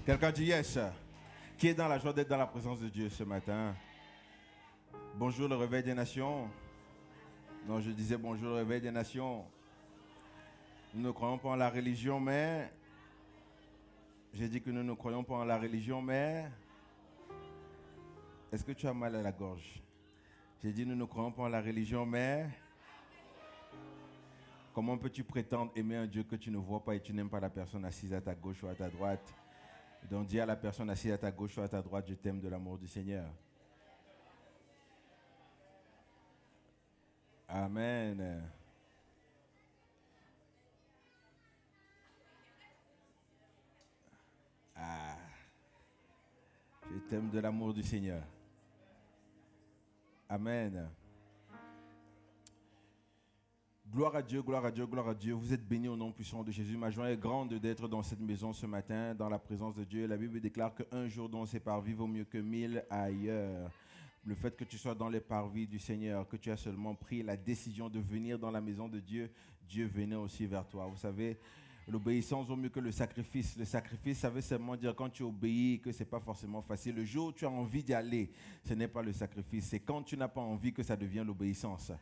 Quelqu'un dit yes. Qui est dans la joie d'être dans la présence de Dieu ce matin? Bonjour le réveil des nations. Non, je disais bonjour le réveil des nations. Nous ne croyons pas en la religion, mais... J'ai dit que nous ne croyons pas en la religion, mais... Est-ce que tu as mal à la gorge? J'ai dit nous ne croyons pas en la religion, mais... Comment peux-tu prétendre aimer un Dieu que tu ne vois pas et tu n'aimes pas la personne assise à ta gauche ou à ta droite? Donc dis à la personne assise à ta gauche ou à ta droite, je t'aime de l'amour du Seigneur. Amen. Ah, je t'aime de l'amour du Seigneur. Amen. Gloire à Dieu, gloire à Dieu, gloire à Dieu. Vous êtes bénis au nom puissant de Jésus. Ma joie est grande d'être dans cette maison ce matin, dans la présence de Dieu. La Bible déclare qu'un jour dans ses parvis vaut mieux que 1000 ailleurs. Le fait que tu sois dans les parvis du Seigneur, que tu as seulement pris la décision de venir dans la maison de Dieu, Dieu venait aussi vers toi. Vous savez, l'obéissance vaut mieux que le sacrifice. Le sacrifice, ça veut seulement dire quand tu obéis que ce n'est pas forcément facile. Le jour où tu as envie d'y aller, ce n'est pas le sacrifice. C'est quand tu n'as pas envie que ça devient l'obéissance.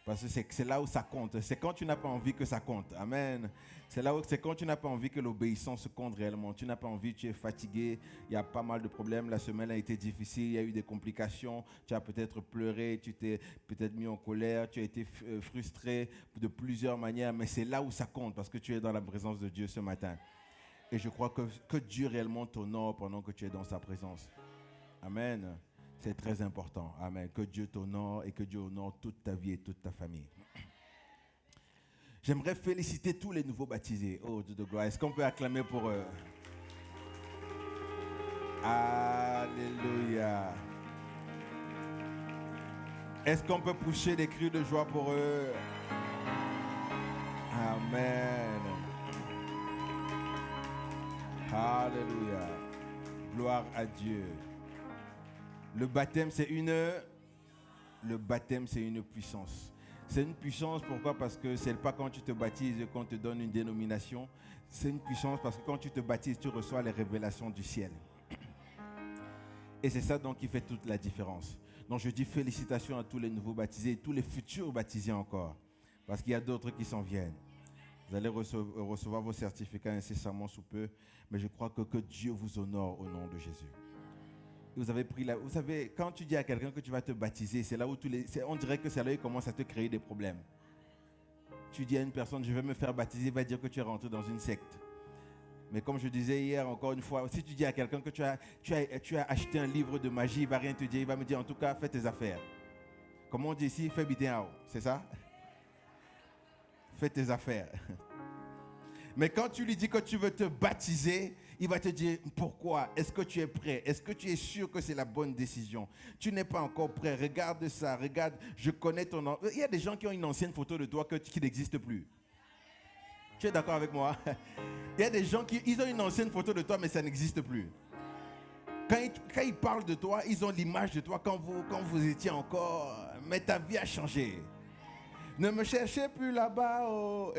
Parce que c'est là où ça compte. C'est quand tu n'as pas envie que ça compte. Amen. C'est quand tu n'as pas envie que l'obéissance compte réellement. Tu n'as pas envie, tu es fatigué. Il y a pas mal de problèmes. La semaine a été difficile. Il y a eu des complications. Tu as peut-être pleuré. Tu t'es peut-être mis en colère. Tu as été frustré de plusieurs manières. Mais c'est là où ça compte parce que tu es dans la présence de Dieu ce matin. Et je crois que Dieu réellement t'honore pendant que tu es dans sa présence. Amen. C'est très important. Amen. Que Dieu t'honore et que Dieu honore toute ta vie et toute ta famille. J'aimerais féliciter tous les nouveaux baptisés. Oh, Dieu de gloire. Est-ce qu'on peut acclamer pour eux? Alléluia. Est-ce qu'on peut pousser des cris de joie pour eux? Amen. Alléluia. Gloire à Dieu. Le baptême, c'est une puissance. C'est une puissance, pourquoi? Parce que ce n'est pas quand tu te baptises qu'on te donne une dénomination. C'est une puissance parce que quand tu te baptises, tu reçois les révélations du ciel. Et c'est ça donc qui fait toute la différence. Donc je dis félicitations à tous les nouveaux baptisés et tous les futurs baptisés encore. Parce qu'il y a d'autres qui s'en viennent. Vous allez recevoir vos certificats incessamment sous peu. Mais je crois que Dieu vous honore au nom de Jésus. Vous savez, quand tu dis à quelqu'un que tu vas te baptiser, c'est là où on dirait que c'est là où il commence à te créer des problèmes. Tu dis à une personne, je vais me faire baptiser, il va dire que tu es rentré dans une secte. Mais comme je disais hier, encore une fois, si tu dis à quelqu'un que tu as acheté un livre de magie, il ne va rien te dire, il va me dire en tout cas, fais tes affaires. Comme on dit ici, fais bitéao, c'est ça? Fais tes affaires. Mais quand tu lui dis que tu veux te baptiser, il va te dire pourquoi. Est-ce que tu es prêt? Est-ce que tu es sûr que c'est la bonne décision? Tu n'es pas encore prêt. Regarde ça, regarde. Je connais ton nom. Il y a des gens qui ont une ancienne photo de toi qui n'existe plus. Tu es d'accord avec moi? Il y a des gens qui ont une ancienne photo de toi, mais ça n'existe plus. Quand ils parlent de toi, ils ont l'image de toi quand vous étiez encore. Mais ta vie a changé. Ne me cherchez plus là-bas. Oh,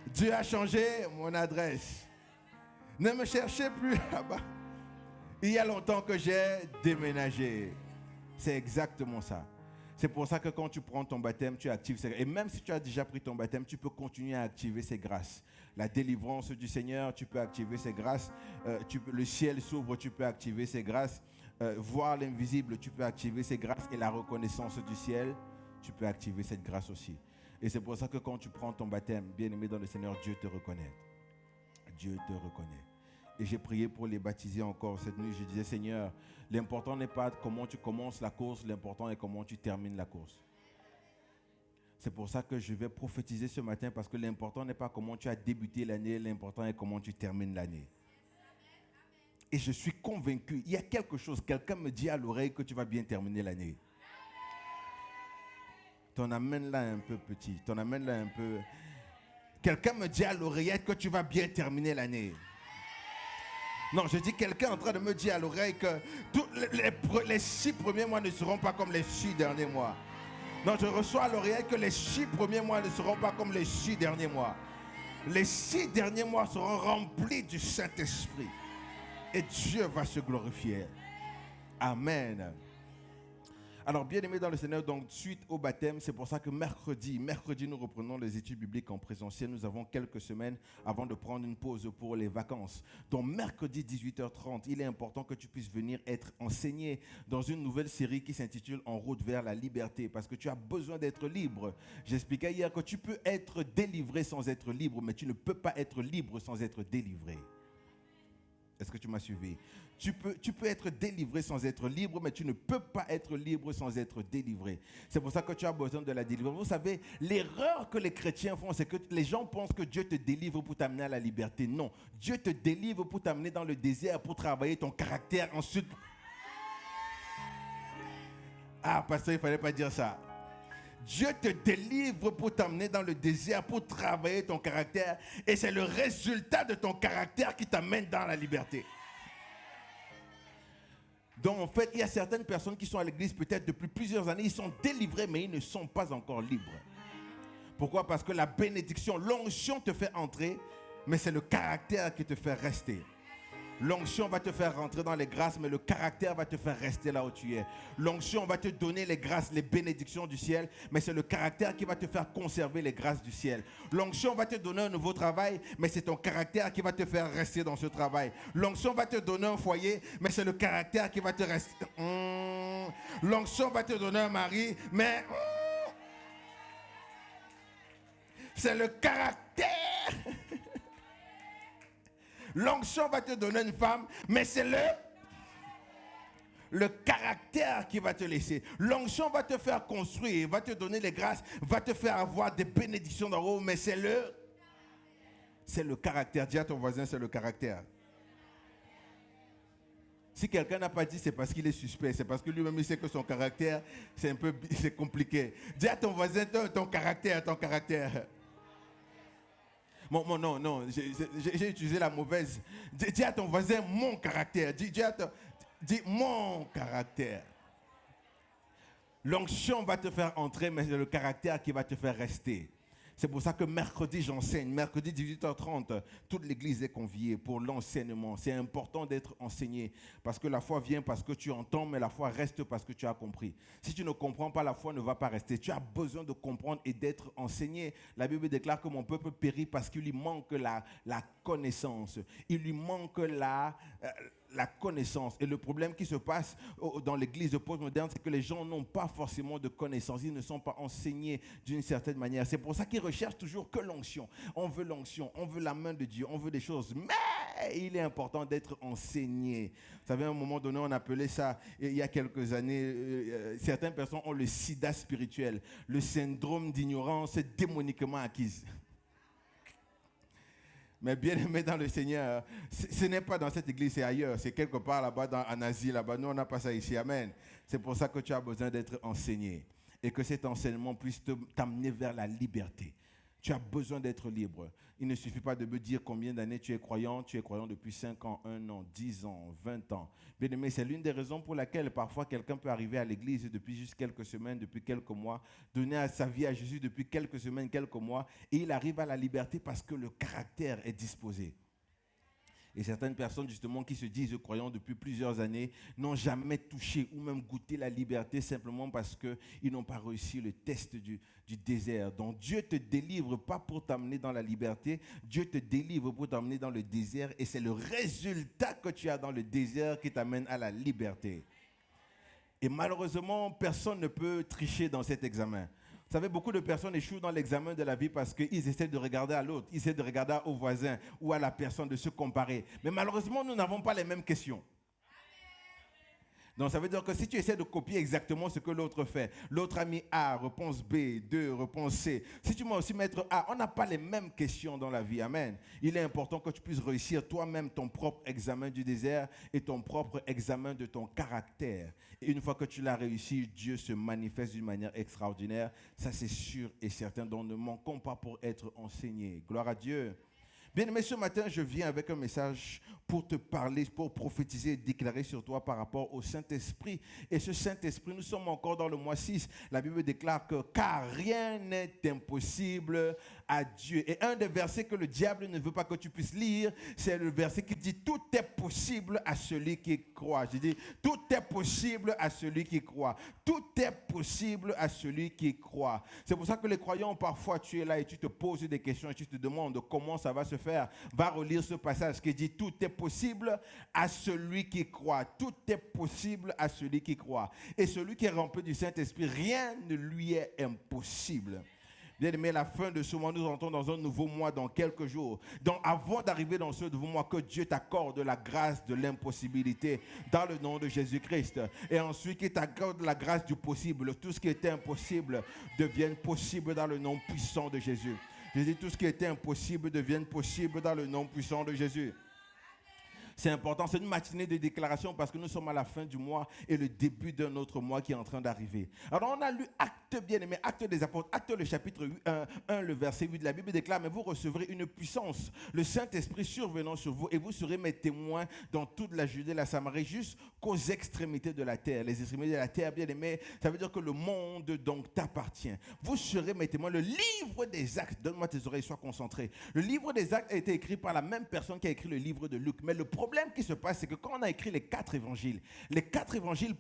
Dieu a changé mon adresse. Ne me cherchez plus là-bas. Il y a longtemps que j'ai déménagé. C'est exactement ça. C'est pour ça que quand tu prends ton baptême, tu actives ces grâces. Et même si tu as déjà pris ton baptême, tu peux continuer à activer ces grâces. La délivrance du Seigneur, tu peux activer ces grâces. Le ciel s'ouvre, tu peux activer ces grâces. Voir l'invisible, tu peux activer ces grâces. Et la reconnaissance du ciel, tu peux activer cette grâce aussi. Et c'est pour ça que quand tu prends ton baptême, bien-aimé dans le Seigneur, Dieu te reconnaît. Dieu te reconnaît. Et j'ai prié pour les baptiser encore cette nuit. Je disais, Seigneur, l'important n'est pas comment tu commences la course, l'important est comment tu termines la course. C'est pour ça que je vais prophétiser ce matin, parce que l'important n'est pas comment tu as débuté l'année, l'important est comment tu termines l'année. Et je suis convaincu, il y a quelque chose, quelqu'un me dit à l'oreille que tu vas bien terminer l'année. T'en amènes là un peu petit, t'en amènes là un peu... Quelqu'un me dit à l'oreillette que tu vas bien terminer l'année. Non, je dis quelqu'un est en train de me dire à l'oreille que tous les 6 premiers mois ne seront pas comme les 6 derniers mois. Non, je reçois à l'oreillette que les 6 premiers mois ne seront pas comme les 6 derniers mois. Les 6 derniers mois seront remplis du Saint-Esprit. Et Dieu va se glorifier. Amen. Alors, bien aimé dans le Seigneur, donc suite au baptême, c'est pour ça que mercredi, nous reprenons les études bibliques en présentiel. Nous avons quelques semaines avant de prendre une pause pour les vacances. Donc, mercredi 18h30, il est important que tu puisses venir être enseigné dans une nouvelle série qui s'intitule En route vers la liberté, parce que tu as besoin d'être libre. J'expliquais hier que tu peux être délivré sans être libre, mais tu ne peux pas être libre sans être délivré. Est-ce que tu m'as suivi? Tu peux être délivré sans être libre, mais tu ne peux pas être libre sans être délivré. C'est pour ça que tu as besoin de la délivrance. Vous savez, l'erreur que les chrétiens font, c'est que les gens pensent que Dieu te délivre pour t'amener à la liberté. Non, Dieu te délivre pour t'amener dans le désert, pour travailler ton caractère ensuite. Ah, pasteur, il ne fallait pas dire ça. Dieu te délivre pour t'amener dans le désert, pour travailler ton caractère. Et c'est le résultat de ton caractère qui t'amène dans la liberté. Donc en fait, il y a certaines personnes qui sont à l'église peut-être depuis plusieurs années, ils sont délivrés, mais ils ne sont pas encore libres. Pourquoi? Parce que la bénédiction, l'onction te fait entrer, mais c'est le caractère qui te fait rester. L'onction va te faire rentrer dans les grâces, mais le caractère va te faire rester là où tu es. L'onction va te donner les grâces, les bénédictions du ciel, mais c'est le caractère qui va te faire conserver les grâces du ciel. L'onction va te donner un nouveau travail, mais c'est ton caractère qui va te faire rester dans ce travail. L'onction va te donner un foyer, mais c'est le caractère qui va te rester. L'onction va te donner un mari, mais c'est le caractère. L'onction va te donner une femme, mais c'est le caractère qui va te laisser. L'onction va te faire construire, va te donner les grâces, va te faire avoir des bénédictions d'en haut, mais c'est le caractère. Dis à ton voisin, c'est le caractère. Si quelqu'un n'a pas dit, c'est parce qu'il est suspect, c'est parce que lui-même il sait que son caractère, c'est compliqué. Dis à ton voisin, ton caractère. Non, j'ai utilisé la mauvaise. Dis à ton voisin, mon caractère. Dis mon caractère. L'onction va te faire entrer, mais c'est le caractère qui va te faire rester. C'est pour ça que mercredi, j'enseigne. Mercredi 18h30, toute l'église est conviée pour l'enseignement. C'est important d'être enseigné parce que la foi vient parce que tu entends, mais la foi reste parce que tu as compris. Si tu ne comprends pas, la foi ne va pas rester. Tu as besoin de comprendre et d'être enseigné. La Bible déclare que mon peuple périt parce qu'il lui manque la connaissance. Il lui manque la connaissance. Et le problème qui se passe dans l'église postmoderne, c'est que les gens n'ont pas forcément de connaissance. Ils ne sont pas enseignés d'une certaine manière. C'est pour ça qu'ils recherchent toujours que l'onction. On veut l'onction, on veut la main de Dieu, on veut des choses. Mais il est important d'être enseigné. Vous savez, à un moment donné, on appelait ça, il y a quelques années, certaines personnes ont le sida spirituel, le syndrome d'ignorance démoniquement acquise. Mais bien aimé dans le Seigneur, ce n'est pas dans cette église, c'est ailleurs. C'est quelque part là-bas, en Asie, là-bas. Nous, on n'a pas ça ici. Amen. C'est pour ça que tu as besoin d'être enseigné. Et que cet enseignement puisse t'amener vers la liberté. Tu as besoin d'être libre. Il ne suffit pas de me dire combien d'années tu es croyant. Tu es croyant depuis 5 ans, 1 an, 10 ans, 20 ans. Bien aimé, c'est l'une des raisons pour laquelle parfois quelqu'un peut arriver à l'église depuis juste quelques semaines, depuis quelques mois, donner sa vie à Jésus depuis quelques semaines, quelques mois, et il arrive à la liberté parce que le caractère est disposé. Et certaines personnes, justement, qui se disent croyants depuis plusieurs années, n'ont jamais touché ou même goûté la liberté simplement parce qu'ils n'ont pas réussi le test du désert. Donc Dieu te délivre pas pour t'amener dans la liberté, Dieu te délivre pour t'amener dans le désert et c'est le résultat que tu as dans le désert qui t'amène à la liberté. Et malheureusement, personne ne peut tricher dans cet examen. Vous savez, beaucoup de personnes échouent dans l'examen de la vie parce qu'ils essaient de regarder à l'autre, ils essaient de regarder au voisin ou à la personne, de se comparer. Mais malheureusement, nous n'avons pas les mêmes questions. Donc ça veut dire que si tu essaies de copier exactement ce que l'autre fait, l'autre a mis A, réponse B, 2, réponse C. Si tu m'as aussi mettre A, on n'a pas les mêmes questions dans la vie. Amen. Il est important que tu puisses réussir toi-même ton propre examen du désert et ton propre examen de ton caractère. Et une fois que tu l'as réussi, Dieu se manifeste d'une manière extraordinaire. Ça c'est sûr et certain. Donc ne manquons pas pour être enseignés. Gloire à Dieu. Bien-aimé, ce matin, je viens avec un message pour te parler, pour prophétiser et déclarer sur toi par rapport au Saint-Esprit. Et ce Saint-Esprit, nous sommes encore dans le mois 6. La Bible déclare que car rien n'est impossible à Dieu. Et un des versets que le diable ne veut pas que tu puisses lire, c'est le verset qui dit tout est possible à celui qui croit. Je dis tout est possible à celui qui croit. Tout est possible à celui qui croit. C'est pour ça que les croyants, parfois, tu es là et tu te poses des questions et tu te demandes comment ça va se faire. Va relire ce passage qui dit tout est possible à celui qui croit. Tout est possible à celui qui croit. Et celui qui est rempli du Saint-Esprit, rien ne lui est impossible. Bien-aimé, la fin de ce mois, nous entrons dans un nouveau mois dans quelques jours. Donc, avant d'arriver dans ce nouveau mois, que Dieu t'accorde la grâce de l'impossibilité dans le nom de Jésus-Christ. Et ensuite, qu'il t'accorde la grâce du possible. Tout ce qui était impossible devienne possible dans le nom puissant de Jésus. Je dis, tout ce qui était impossible devienne possible dans le nom puissant de Jésus. C'est important, c'est une matinée de déclaration parce que nous sommes à la fin du mois et le début d'un autre mois qui est en train d'arriver. Alors on a lu Actes bien-aimés, Actes des apôtres, Actes le chapitre 1, le verset 8 de la Bible déclare, mais vous recevrez une puissance, le Saint-Esprit survenant sur vous et vous serez mes témoins dans toute la Judée, la Samarie, jusqu'aux extrémités de la terre. Les extrémités de la terre, bien-aimés, ça veut dire que le monde donc t'appartient. Vous serez mes témoins. Le livre des Actes, donne-moi tes oreilles, sois concentré. Le livre des Actes a été écrit par la même personne qui a écrit le livre de Luc, mais le problème qui se passe, c'est que quand on a écrit les 4 évangiles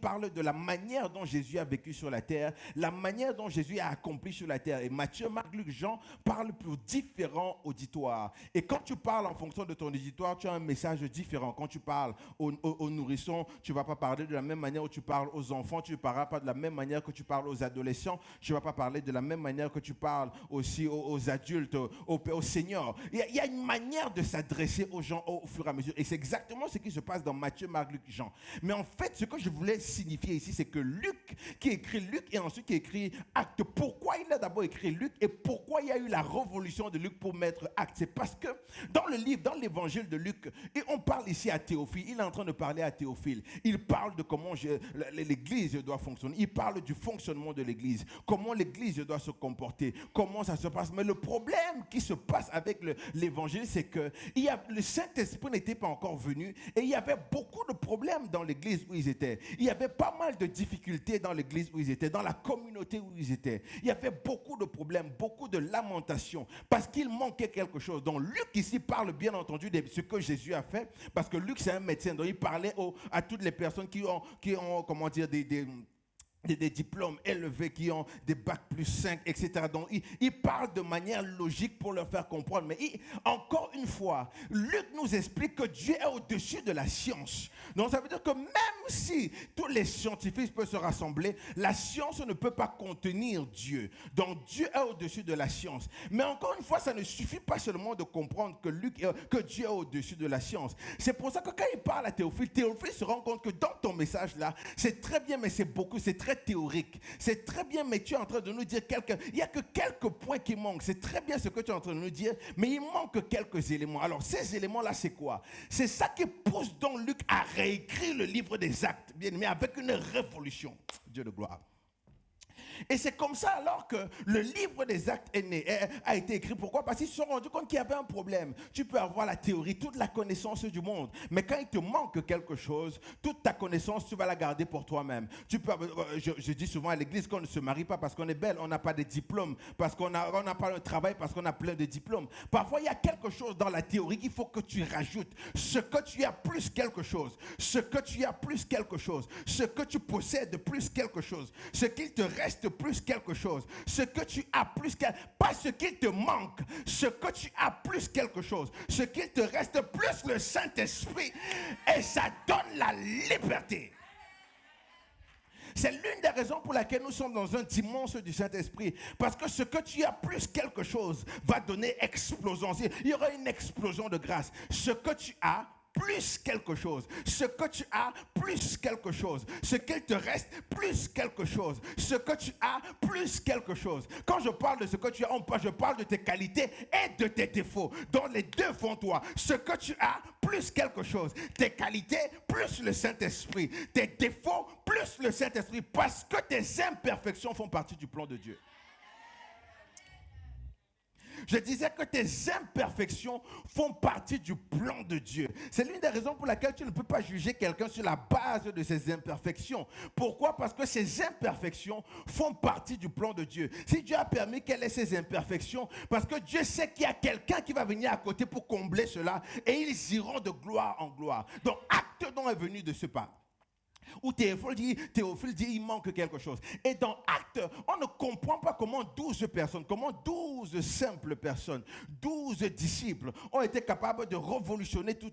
parlent de la manière dont Jésus a vécu sur la terre, la manière dont Jésus a accompli sur la terre. Et Matthieu, Marc, Luc, Jean parlent pour différents auditoires. Et quand tu parles en fonction de ton auditoire, tu as un message différent. Quand tu parles aux nourrissons, tu ne vas pas parler de la même manière où tu parles aux enfants, tu ne parleras pas de la même manière que tu parles aux adolescents, tu ne vas pas parler de la même manière que tu parles aussi aux adultes, aux seniors. Il y a une manière de s'adresser aux gens au fur et à mesure. Et c'est exactement ce qui se passe dans Matthieu, Marc, Luc, Jean. Mais en fait, ce que je voulais signifier ici, c'est que Luc, qui écrit Luc et ensuite qui écrit Actes, pourquoi il a d'abord écrit Luc et pourquoi il y a eu la révolution de Luc pour mettre Actes? C'est parce que dans le livre, dans l'évangile de Luc, et on parle ici à Théophile, il est en train de parler à Théophile. Il parle de comment l'église doit fonctionner. Il parle du fonctionnement de l'église, comment l'église doit se comporter, comment ça se passe. Mais le problème qui se passe avec l'évangile, c'est que le Saint-Esprit n'était pas encore venu et il y avait beaucoup de problèmes dans l'église où ils étaient. Il y avait pas mal de difficultés dans l'église où ils étaient, dans la communauté où ils étaient. Il y avait beaucoup de problèmes, beaucoup de lamentations parce qu'il manquait quelque chose. Donc Luc ici parle bien entendu de ce que Jésus a fait parce que Luc c'est un médecin, donc il parlait à toutes les personnes qui ont comment dire, des diplômes élevés, qui ont des bacs plus 5, etc. Donc, il parle de manière logique pour leur faire comprendre. Mais encore une fois, Luc nous explique que Dieu est au-dessus de la science. Donc, ça veut dire que même si tous les scientifiques peuvent se rassembler, la science ne peut pas contenir Dieu. Donc, Dieu est au-dessus de la science. Mais encore une fois, ça ne suffit pas seulement de comprendre que Dieu est au-dessus de la science. C'est pour ça que quand il parle à Théophile, Théophile se rend compte que dans ton message-là, c'est très bien, mais c'est très théorique. C'est très bien, mais tu es en train de nous dire il n'y a que quelques points qui manquent. C'est très bien ce que tu es en train de nous dire, mais il manque quelques éléments. Alors, ces éléments-là, c'est quoi? C'est ça qui pousse donc Luc à réécrire le livre des Actes, bien aimé, avec une révolution. Dieu de gloire. Et c'est comme ça alors que le livre des Actes a été écrit. Pourquoi? Parce qu'ils se sont rendus compte qu'il y avait un problème. Tu peux avoir la théorie, toute la connaissance du monde, mais quand il te manque quelque chose, toute ta connaissance, tu vas la garder pour toi-même. Je dis souvent à l'église qu'on ne se marie pas parce qu'on est belle, on n'a pas de diplôme, parce qu'on n'a pas un travail, parce qu'on a plein de diplômes. Parfois, il y a quelque chose dans la théorie qu'il faut que tu rajoutes. Ce que tu as plus quelque chose, ce que tu as plus quelque chose, ce que tu possèdes plus quelque chose, ce qu'il te reste plus quelque chose, ce que tu as plus pas ce qu'il te manque, ce que tu as plus quelque chose, ce qu'il te reste plus le Saint-Esprit, et ça donne la liberté. C'est l'une des raisons pour laquelle nous sommes dans un dimanche du Saint-Esprit. Parce que ce que tu as plus quelque chose va donner explosion. Il y aura une explosion de grâce. Ce que tu as plus quelque chose, ce que tu as plus quelque chose, ce qu'il te reste plus quelque chose, ce que tu as plus quelque chose. Quand je parle de ce que tu as, je parle de tes qualités et de tes défauts, dont les deux font toi. Ce que tu as plus quelque chose, tes qualités plus le Saint-Esprit, tes défauts plus le Saint-Esprit, parce que tes imperfections font partie du plan de Dieu. Je disais que tes imperfections font partie du plan de Dieu. C'est l'une des raisons pour laquelle tu ne peux pas juger quelqu'un sur la base de ses imperfections. Pourquoi? Parce que ces imperfections font partie du plan de Dieu. Si Dieu a permis qu'elle ait ces imperfections, parce que Dieu sait qu'il y a quelqu'un qui va venir à côté pour combler cela, et ils iront de gloire en gloire. Donc, acte dont est venu de ce pas. Où Théophile dit, il manque quelque chose. Et dans Actes, on ne comprend pas comment 12 personnes, comment 12 simples personnes, 12 disciples ont été capables de révolutionner tout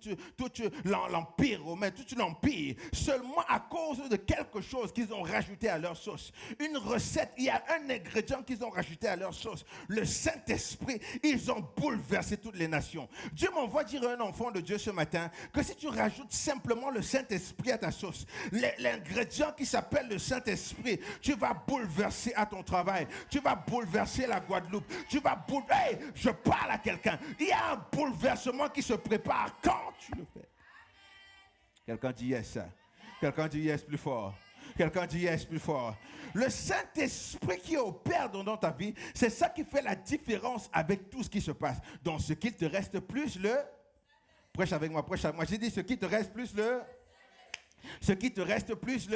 l'Empire romain, tout l'Empire, seulement à cause de quelque chose qu'ils ont rajouté à leur sauce. Une recette, il y a un ingrédient qu'ils ont rajouté à leur sauce. Le Saint-Esprit, ils ont bouleversé toutes les nations. Dieu m'envoie dire à un enfant de Dieu ce matin que si tu rajoutes simplement le Saint-Esprit à ta sauce, l'ingrédient qui s'appelle le Saint-Esprit, tu vas bouleverser à ton travail, tu vas bouleverser la Guadeloupe, tu vas bouleverser. Hey, je parle à quelqu'un. Il y a un bouleversement qui se prépare quand tu le fais. Quelqu'un dit yes. Quelqu'un dit yes plus fort. Quelqu'un dit yes plus fort. Le Saint-Esprit qui opère dans ta vie, c'est ça qui fait la différence avec tout ce qui se passe. Donc ce qu'il te reste plus le... Prêche avec moi, prêche avec moi. J'ai dit ce qui te reste plus le... Ce qui te reste plus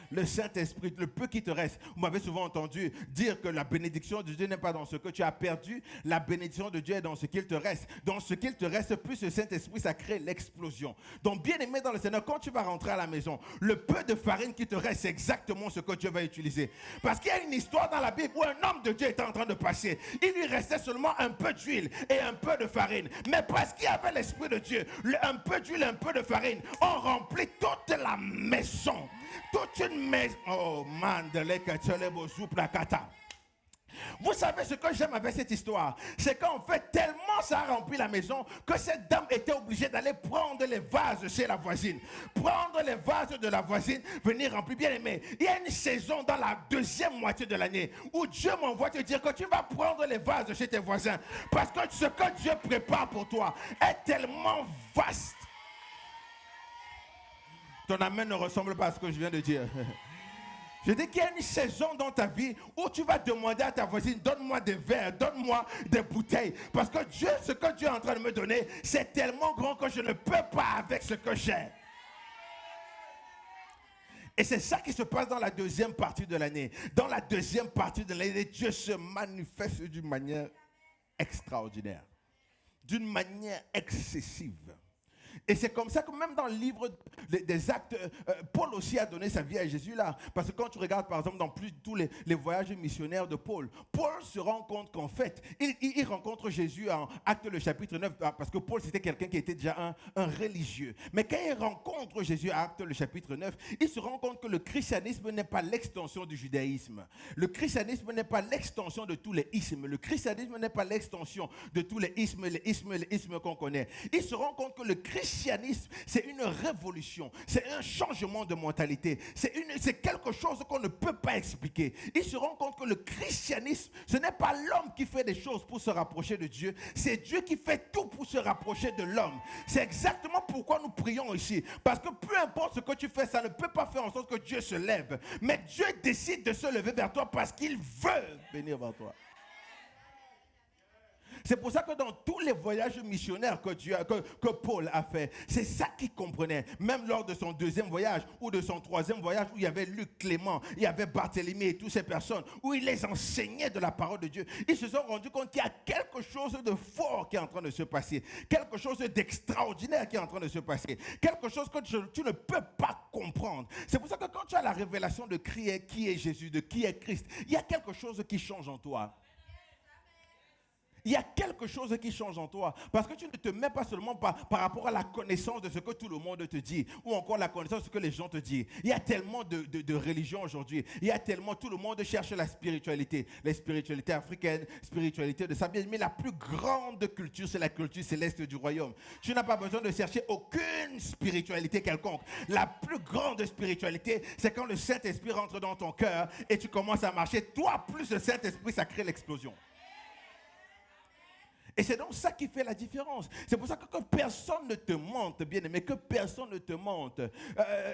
le Saint-Esprit, le peu qui te reste. Vous m'avez souvent entendu dire que la bénédiction de Dieu n'est pas dans ce que tu as perdu. La bénédiction de Dieu est dans ce qu'il te reste. Dans ce qu'il te reste, plus le Saint-Esprit, ça crée l'explosion. Donc, bien aimé dans le Seigneur, quand tu vas rentrer à la maison, le peu de farine qui te reste, c'est exactement ce que Dieu va utiliser. Parce qu'il y a une histoire dans la Bible où un homme de Dieu était en train de passer. Il lui restait seulement un peu d'huile et un peu de farine. Mais parce qu'il y avait l'Esprit de Dieu, un peu d'huile et un peu de farine ont rempli toute la maison. Toute une maison. Oh, man, de l'ekatchelebozouplakata. Vous savez ce que j'aime avec cette histoire, c'est qu'en fait, tellement ça a rempli la maison que cette dame était obligée d'aller prendre les vases chez la voisine. Prendre les vases de la voisine, venir remplir. Bien aimé, il y a une saison dans la deuxième moitié de l'année où Dieu m'envoie te dire que tu vas prendre les vases chez tes voisins. Parce que ce que Dieu prépare pour toi est tellement vaste. Ton amen ne ressemble pas à ce que je viens de dire. Je dis qu'il y a une saison dans ta vie où tu vas demander à ta voisine, donne-moi des verres, donne-moi des bouteilles. Parce que Dieu, ce que Dieu est en train de me donner, c'est tellement grand que je ne peux pas avec ce que j'ai. Et c'est ça qui se passe dans la deuxième partie de l'année. Dans la deuxième partie de l'année, Dieu se manifeste d'une manière extraordinaire, d'une manière excessive. Et c'est comme ça que même dans le livre des Actes, Paul aussi a donné sa vie à Jésus là. Parce que quand tu regardes par exemple dans tous les voyages missionnaires de Paul, Paul se rend compte qu'en fait, il rencontre Jésus en Actes le chapitre 9, parce que Paul c'était quelqu'un qui était déjà un religieux. Mais quand il rencontre Jésus à Actes le chapitre 9, il se rend compte que le christianisme n'est pas l'extension du judaïsme. Le christianisme n'est pas l'extension de tous les ismes. Le christianisme n'est pas l'extension de tous les ismes qu'on connaît. Il se rend compte que le christianisme, c'est une révolution, c'est un changement de mentalité, c'est quelque chose qu'on ne peut pas expliquer. Il se rend compte que le christianisme, ce n'est pas l'homme qui fait des choses pour se rapprocher de Dieu, c'est Dieu qui fait tout pour se rapprocher de l'homme. C'est exactement pourquoi nous prions ici, parce que peu importe ce que tu fais, ça ne peut pas faire en sorte que Dieu se lève, mais Dieu décide de se lever vers toi parce qu'il veut venir vers toi. C'est pour ça que dans tous les voyages missionnaires que Paul a fait, c'est ça qu'il comprenait. Même lors de son deuxième voyage ou de son troisième voyage où il y avait Luc, Clément, il y avait Barthélemy et toutes ces personnes, où il les enseignait de la parole de Dieu, ils se sont rendus compte qu'il y a quelque chose de fort qui est en train de se passer, quelque chose d'extraordinaire qui est en train de se passer, quelque chose que tu ne peux pas comprendre. C'est pour ça que quand tu as la révélation de qui est Jésus, de qui est Christ, il y a quelque chose qui change en toi. Il y a quelque chose qui change en toi. Parce que tu ne te mets pas seulement par rapport à la connaissance de ce que tout le monde te dit, ou encore la connaissance de ce que les gens te disent. Il y a tellement de religions aujourd'hui. Il y a tellement, tout le monde cherche la spiritualité. La spiritualité africaine, spiritualité de ça. Mais la plus grande culture, c'est la culture céleste du royaume. Tu n'as pas besoin de chercher aucune spiritualité quelconque. La plus grande spiritualité, c'est quand le Saint-Esprit rentre dans ton cœur et tu commences à marcher. Toi, plus le Saint-Esprit, ça crée l'explosion. Et c'est donc ça qui fait la différence. C'est pour ça que personne ne te mente, bien-aimé, que personne ne te mente.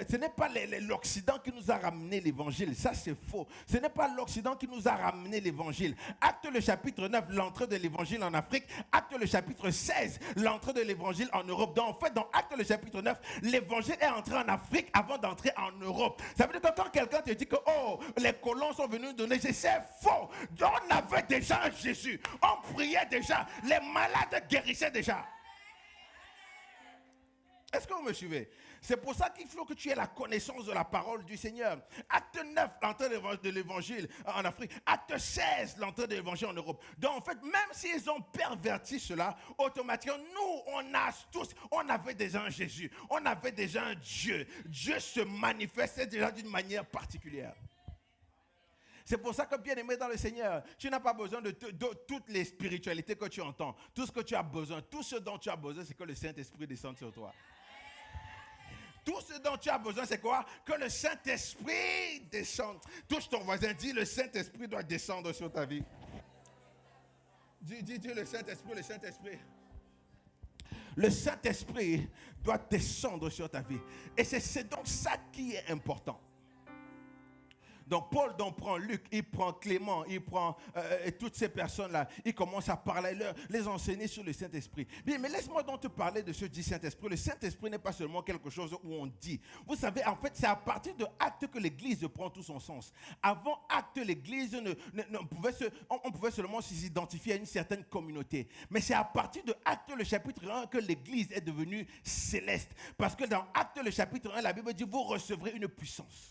Ce n'est pas l'Occident qui nous a ramené l'évangile. Ça, c'est faux. Ce n'est pas l'Occident qui nous a ramené l'évangile. Acte le chapitre 9, l'entrée de l'évangile en Afrique. Acte le chapitre 16, l'entrée de l'évangile en Europe. Donc, en fait, dans Acte le chapitre 9, l'évangile est entré en Afrique avant d'entrer en Europe. Ça veut dire que quand quelqu'un te dit que, oh, les colons sont venus donner, c'est faux. On avait déjà Jésus. On priait déjà. Les malades guérissaient déjà. Est-ce que vous me suivez? C'est pour ça qu'il faut que tu aies la connaissance de la parole du Seigneur. Acte 9, l'entrée de l'évangile en Afrique. Acte 16, l'entrée de l'évangile en Europe. Donc en fait, même s'ils ont perverti cela, automatiquement, nous, on avait déjà un Jésus. On avait déjà un Dieu. Dieu se manifestait déjà d'une manière particulière. C'est pour ça que, bien aimé dans le Seigneur, tu n'as pas besoin de toutes les spiritualités que tu entends. Tout ce que tu as besoin, tout ce dont tu as besoin, c'est que le Saint-Esprit descende sur toi. Tout ce dont tu as besoin, c'est quoi? Que le Saint-Esprit descende. Touche ton voisin, dis le Saint-Esprit doit descendre sur ta vie. Dis le Saint-Esprit, le Saint-Esprit. Le Saint-Esprit doit descendre sur ta vie. Et c'est donc ça qui est important. Donc Paul prend Luc, il prend Clément, il prend toutes ces personnes-là. Il commence à parler, les enseigner sur le Saint-Esprit. Bien, mais laisse-moi donc te parler de ce dit Saint-Esprit. Le Saint-Esprit n'est pas seulement quelque chose où on dit. Vous savez, en fait, c'est à partir de Actes que l'Église prend tout son sens. Avant Actes, l'Église on pouvait seulement s'identifier à une certaine communauté. Mais c'est à partir de Actes, le chapitre 1, que l'Église est devenue céleste. Parce que dans Actes, le chapitre 1, la Bible dit, vous recevrez une puissance.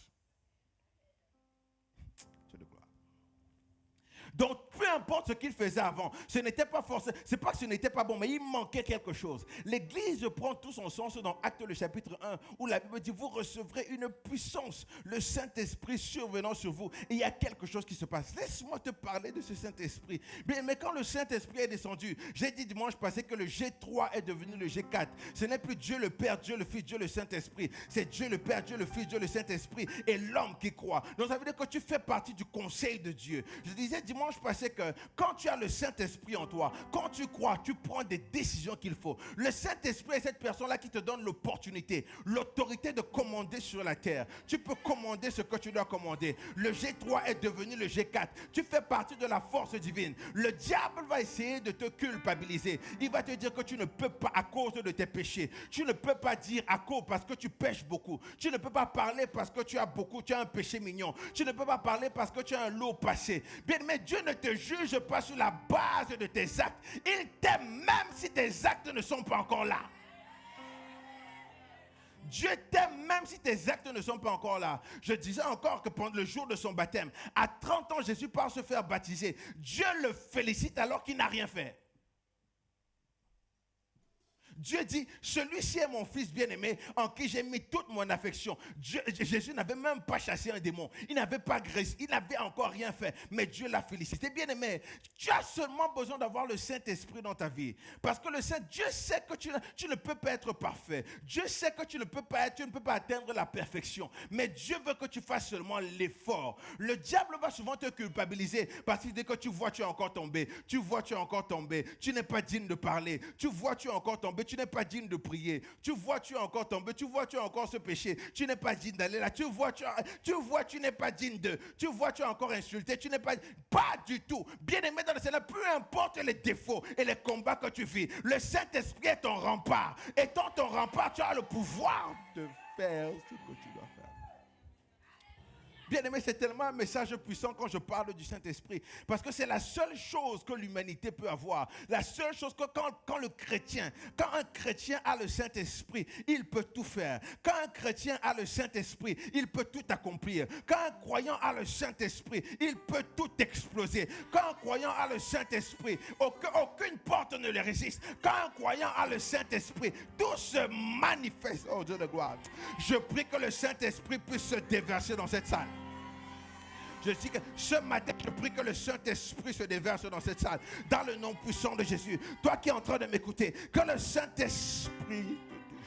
Donc, peu importe ce qu'il faisait avant, ce n'était pas forcément, c'est pas que ce n'était pas bon, mais il manquait quelque chose. L'Église prend tout son sens dans Actes le chapitre 1, où la Bible dit, vous recevrez une puissance, le Saint-Esprit survenant sur vous. Et il y a quelque chose qui se passe. Laisse-moi te parler de ce Saint-Esprit. Bien, mais quand le Saint-Esprit est descendu, j'ai dit dimanche passé que le G3 est devenu le G4. Ce n'est plus Dieu le Père, Dieu le Fils, Dieu le Saint-Esprit. C'est Dieu le Père, Dieu le Fils, Dieu le Saint-Esprit et l'homme qui croit. Donc ça veut dire que tu fais partie du conseil de Dieu. Je disais dimanche passé que quand tu as le Saint-Esprit en toi, quand tu crois, tu prends des décisions qu'il faut. Le Saint-Esprit est cette personne-là qui te donne l'opportunité, l'autorité de commander sur la terre. Tu peux commander ce que tu dois commander. Le G3 est devenu le G4. Tu fais partie de la force divine. Le diable va essayer de te culpabiliser. Il va te dire que tu ne peux pas à cause de tes péchés. Tu ne peux pas dire à cause parce que tu pêches beaucoup. Tu ne peux pas parler parce que tu as un péché mignon. Tu ne peux pas parler parce que tu as un lourd passé. Bien, mais Dieu ne te juge pas sur la base de tes actes. Il t'aime même si tes actes ne sont pas encore là. Dieu t'aime même si tes actes ne sont pas encore là. Je disais encore que pendant le jour de son baptême, à 30 ans, Jésus part se faire baptiser. Dieu le félicite alors qu'il n'a rien fait. Dieu dit, celui-ci est mon fils bien-aimé en qui j'ai mis toute mon affection. Jésus n'avait même pas chassé un démon. Il n'avait pas graissé. Il n'avait encore rien fait. Mais Dieu l'a félicité. Bien-aimé, tu as seulement besoin d'avoir le Saint-Esprit dans ta vie. Parce que Dieu sait que tu ne peux pas être parfait. Dieu sait que tu ne peux pas atteindre la perfection. Mais Dieu veut que tu fasses seulement l'effort. Le diable va souvent te culpabiliser parce qu'il dit que tu vois, tu es encore tombé. Tu vois, tu es encore tombé. Tu n'es pas digne de parler. Tu vois, tu es encore tombé. Tu n'es pas digne de prier. Tu vois, tu es encore tombé. Tu vois, tu as encore ce péché. Tu n'es pas digne d'aller là. Tu vois, tu n'es pas digne de. Tu vois, tu es encore insulté. Tu n'es pas du tout. Bien-aimé dans le Seigneur, peu importe les défauts et les combats que tu vis, le Saint-Esprit est ton rempart. Étant ton rempart, tu as le pouvoir de faire ce que tu dois faire. Bien-aimé, c'est tellement un message puissant quand je parle du Saint-Esprit. Parce que c'est la seule chose que l'humanité peut avoir. La seule chose que quand un chrétien a le Saint-Esprit, il peut tout faire. Quand un chrétien a le Saint-Esprit, il peut tout accomplir. Quand un croyant a le Saint-Esprit, il peut tout exploser. Quand un croyant a le Saint-Esprit, aucune porte ne le résiste. Quand un croyant a le Saint-Esprit, tout se manifeste. Oh Dieu de gloire. Je prie que le Saint-Esprit puisse se déverser dans cette salle. Je dis que ce matin, je prie que le Saint-Esprit se déverse dans cette salle. Dans le nom puissant de Jésus. Toi qui es en train de m'écouter, que le Saint-Esprit te touche.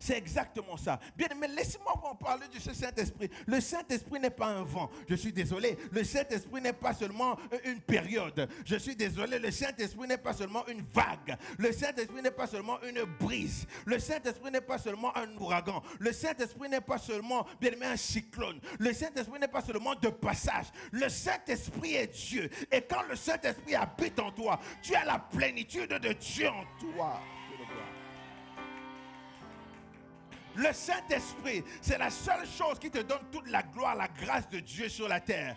C'est exactement ça. Bien, mais laissez-moi vous en parler de ce Saint-Esprit. Le Saint-Esprit n'est pas un vent. Je suis désolé. Le Saint-Esprit n'est pas seulement une période. Je suis désolé. Le Saint-Esprit n'est pas seulement une vague. Le Saint-Esprit n'est pas seulement une brise. Le Saint-Esprit n'est pas seulement un ouragan. Le Saint-Esprit n'est pas seulement, bien aimé, un cyclone. Le Saint-Esprit n'est pas seulement de passage. Le Saint-Esprit est Dieu. Et quand le Saint-Esprit habite en toi, tu as la plénitude de Dieu en toi. Le Saint-Esprit, c'est la seule chose qui te donne toute la gloire, la grâce de Dieu sur la terre.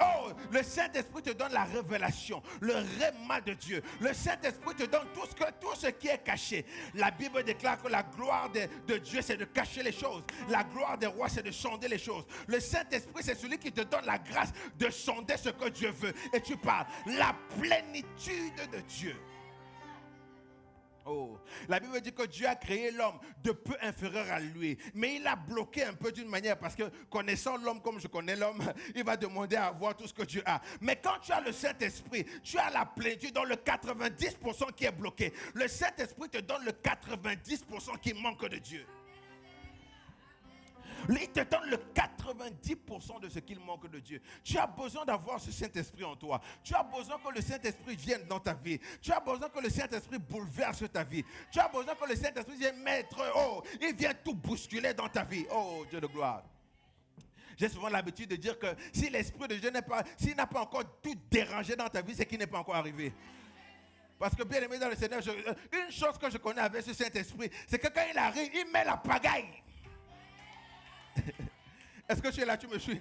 Oh, le Saint-Esprit te donne la révélation, le réma de Dieu. Le Saint-Esprit te donne tout ce qui est caché. La Bible déclare que la gloire de Dieu, c'est de cacher les choses. La gloire des rois, c'est de sonder les choses. Le Saint-Esprit, c'est celui qui te donne la grâce de sonder ce que Dieu veut. Et tu parles, la plénitude de Dieu. Oh, la Bible dit que Dieu a créé l'homme de peu inférieur à lui, mais il l'a bloqué un peu d'une manière parce que connaissant l'homme comme je connais l'homme, il va demander à avoir tout ce que Dieu a. Mais quand tu as le Saint-Esprit, tu as la plénitude dans le 90% qui est bloqué. Le Saint-Esprit te donne le 90% qui manque de Dieu. Il te donne le 90% de ce qu'il manque de Dieu. Tu as besoin d'avoir ce Saint-Esprit en toi. Tu as besoin que le Saint-Esprit vienne dans ta vie. Tu as besoin que le Saint-Esprit bouleverse ta vie. Tu as besoin que le Saint-Esprit vienne mettre, il vient tout bousculer dans ta vie. Oh, Dieu de gloire. J'ai souvent l'habitude de dire que si l'Esprit de Dieu s'il n'a pas encore tout dérangé dans ta vie, c'est qu'il n'est pas encore arrivé. Parce que bien aimé dans le Seigneur, une chose que je connais avec ce Saint-Esprit, c'est que quand il arrive, il met la pagaille. Est-ce que tu es là, tu me suis?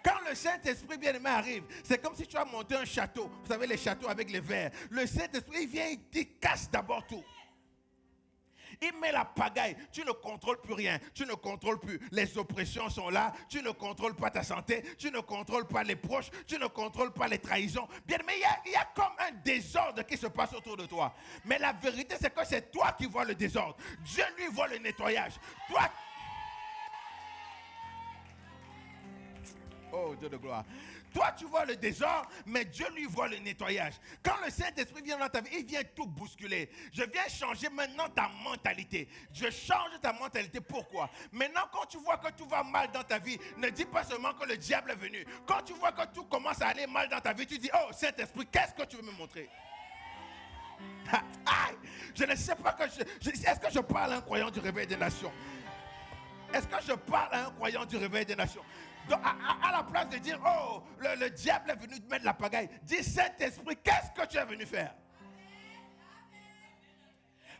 Quand le Saint-Esprit bien-aimé arrive, c'est comme si tu as monté un château. Vous savez, les châteaux avec les verres. Le Saint-Esprit, il vient, il casse d'abord tout. Il met la pagaille. Tu ne contrôles plus rien. Tu ne contrôles plus. Les oppressions sont là. Tu ne contrôles pas ta santé. Tu ne contrôles pas les proches. Tu ne contrôles pas les trahisons. Bien, mais il y a comme un désordre qui se passe autour de toi. Mais la vérité, c'est que c'est toi qui vois le désordre. Dieu, lui, voit le nettoyage. Toi... Oh, Dieu de gloire. Toi, tu vois le désordre, mais Dieu lui voit le nettoyage. Quand le Saint-Esprit vient dans ta vie, il vient tout bousculer. Je viens changer maintenant ta mentalité. Je change ta mentalité. Pourquoi? Maintenant, quand tu vois que tout va mal dans ta vie, ne dis pas seulement que le diable est venu. Quand tu vois que tout commence à aller mal dans ta vie, tu dis, oh Saint-Esprit, qu'est-ce que tu veux me montrer? Je ne sais pas que est-ce que je parle à un croyant du réveil des nations? Est-ce que je parle à un croyant du réveil des nations? Donc, à la place de dire, oh, le diable est venu te mettre la pagaille, dis, Saint-Esprit, qu'est-ce que tu es venu faire?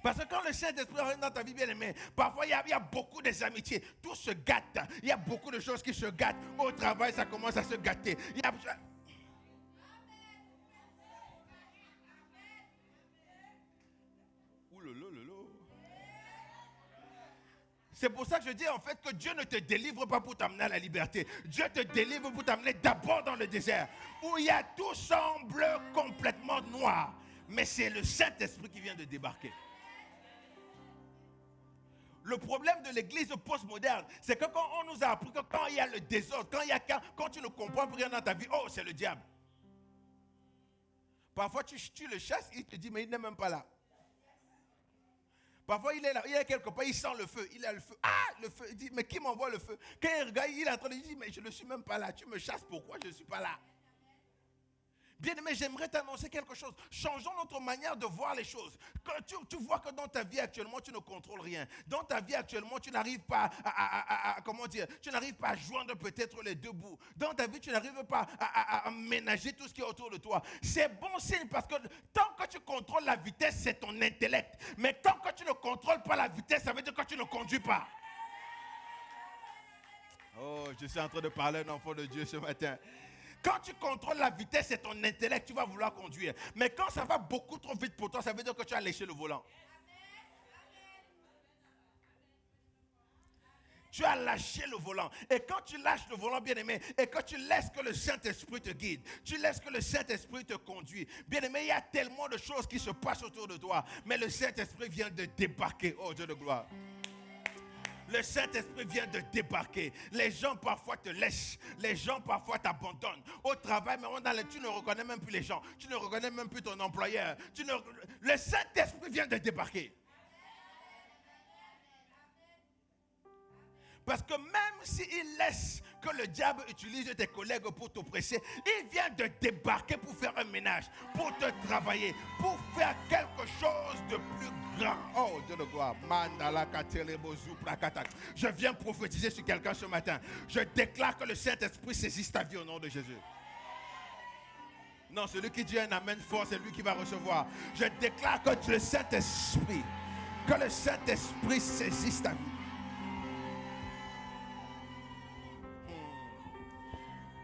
Parce que quand le Saint-Esprit arrive dans ta vie bien-aimée, parfois il y a beaucoup des amitiés, tout se gâte. Il y a beaucoup de choses qui se gâtent. Au travail, ça commence à se gâter. C'est pour ça que je dis en fait que Dieu ne te délivre pas pour t'amener à la liberté. Dieu te délivre pour t'amener d'abord dans le désert, où il y a tout semble complètement noir. Mais c'est le Saint-Esprit qui vient de débarquer. Le problème de l'église postmoderne, c'est que quand on nous a appris que quand il y a le désordre, quand tu ne comprends plus rien dans ta vie, oh, c'est le diable. Parfois tu le chasses, il te dit, mais il n'est même pas là. Parfois, il est là, il est quelque part, il sent le feu. Il a le feu. Ah, le feu. Il dit, mais qui m'envoie le feu? Quand il regarde, il est en train de dire, mais je ne suis même pas là. Tu me chasses, pourquoi je ne suis pas là? Bien-aimé, j'aimerais t'annoncer quelque chose. Changeons notre manière de voir les choses. Quand tu vois que dans ta vie actuellement, tu ne contrôles rien. Dans ta vie actuellement, tu n'arrives pas tu n'arrives pas à joindre peut-être les deux bouts. Dans ta vie, tu n'arrives pas à ménager tout ce qui est autour de toi. C'est bon signe parce que tant que tu contrôles la vitesse, c'est ton intellect. Mais tant que tu ne contrôles pas la vitesse, ça veut dire que tu ne conduis pas. Oh, je suis en train de parler à un enfant de Dieu ce matin. Quand tu contrôles la vitesse, c'est ton intellect, tu vas vouloir conduire. Mais quand ça va beaucoup trop vite pour toi, ça veut dire que tu as léché le volant. Tu as lâché le volant. Et quand tu lâches le volant, bien-aimé, et que tu laisses que le Saint-Esprit te guide, tu laisses que le Saint-Esprit te conduise, bien-aimé, il y a tellement de choses qui se passent autour de toi, mais le Saint-Esprit vient de débarquer. Oh Dieu de gloire. Le Saint-Esprit vient de débarquer. Les gens parfois te laissent. Les gens parfois t'abandonnent. Au travail, mais tu ne reconnais même plus les gens. Tu ne reconnais même plus ton employeur. Le Saint-Esprit vient de débarquer. Parce que même s'il laisse que le diable utilise tes collègues pour t'oppresser, il vient de débarquer pour faire un ménage, pour te travailler, pour faire quelque chose de plus grand. Oh Dieu de gloire. Je viens prophétiser sur quelqu'un ce matin. Je déclare que le Saint-Esprit saisisse ta vie au nom de Jésus. Non, celui qui dit un amen fort, c'est lui qui va recevoir. Je déclare que le Saint-Esprit saisisse ta vie.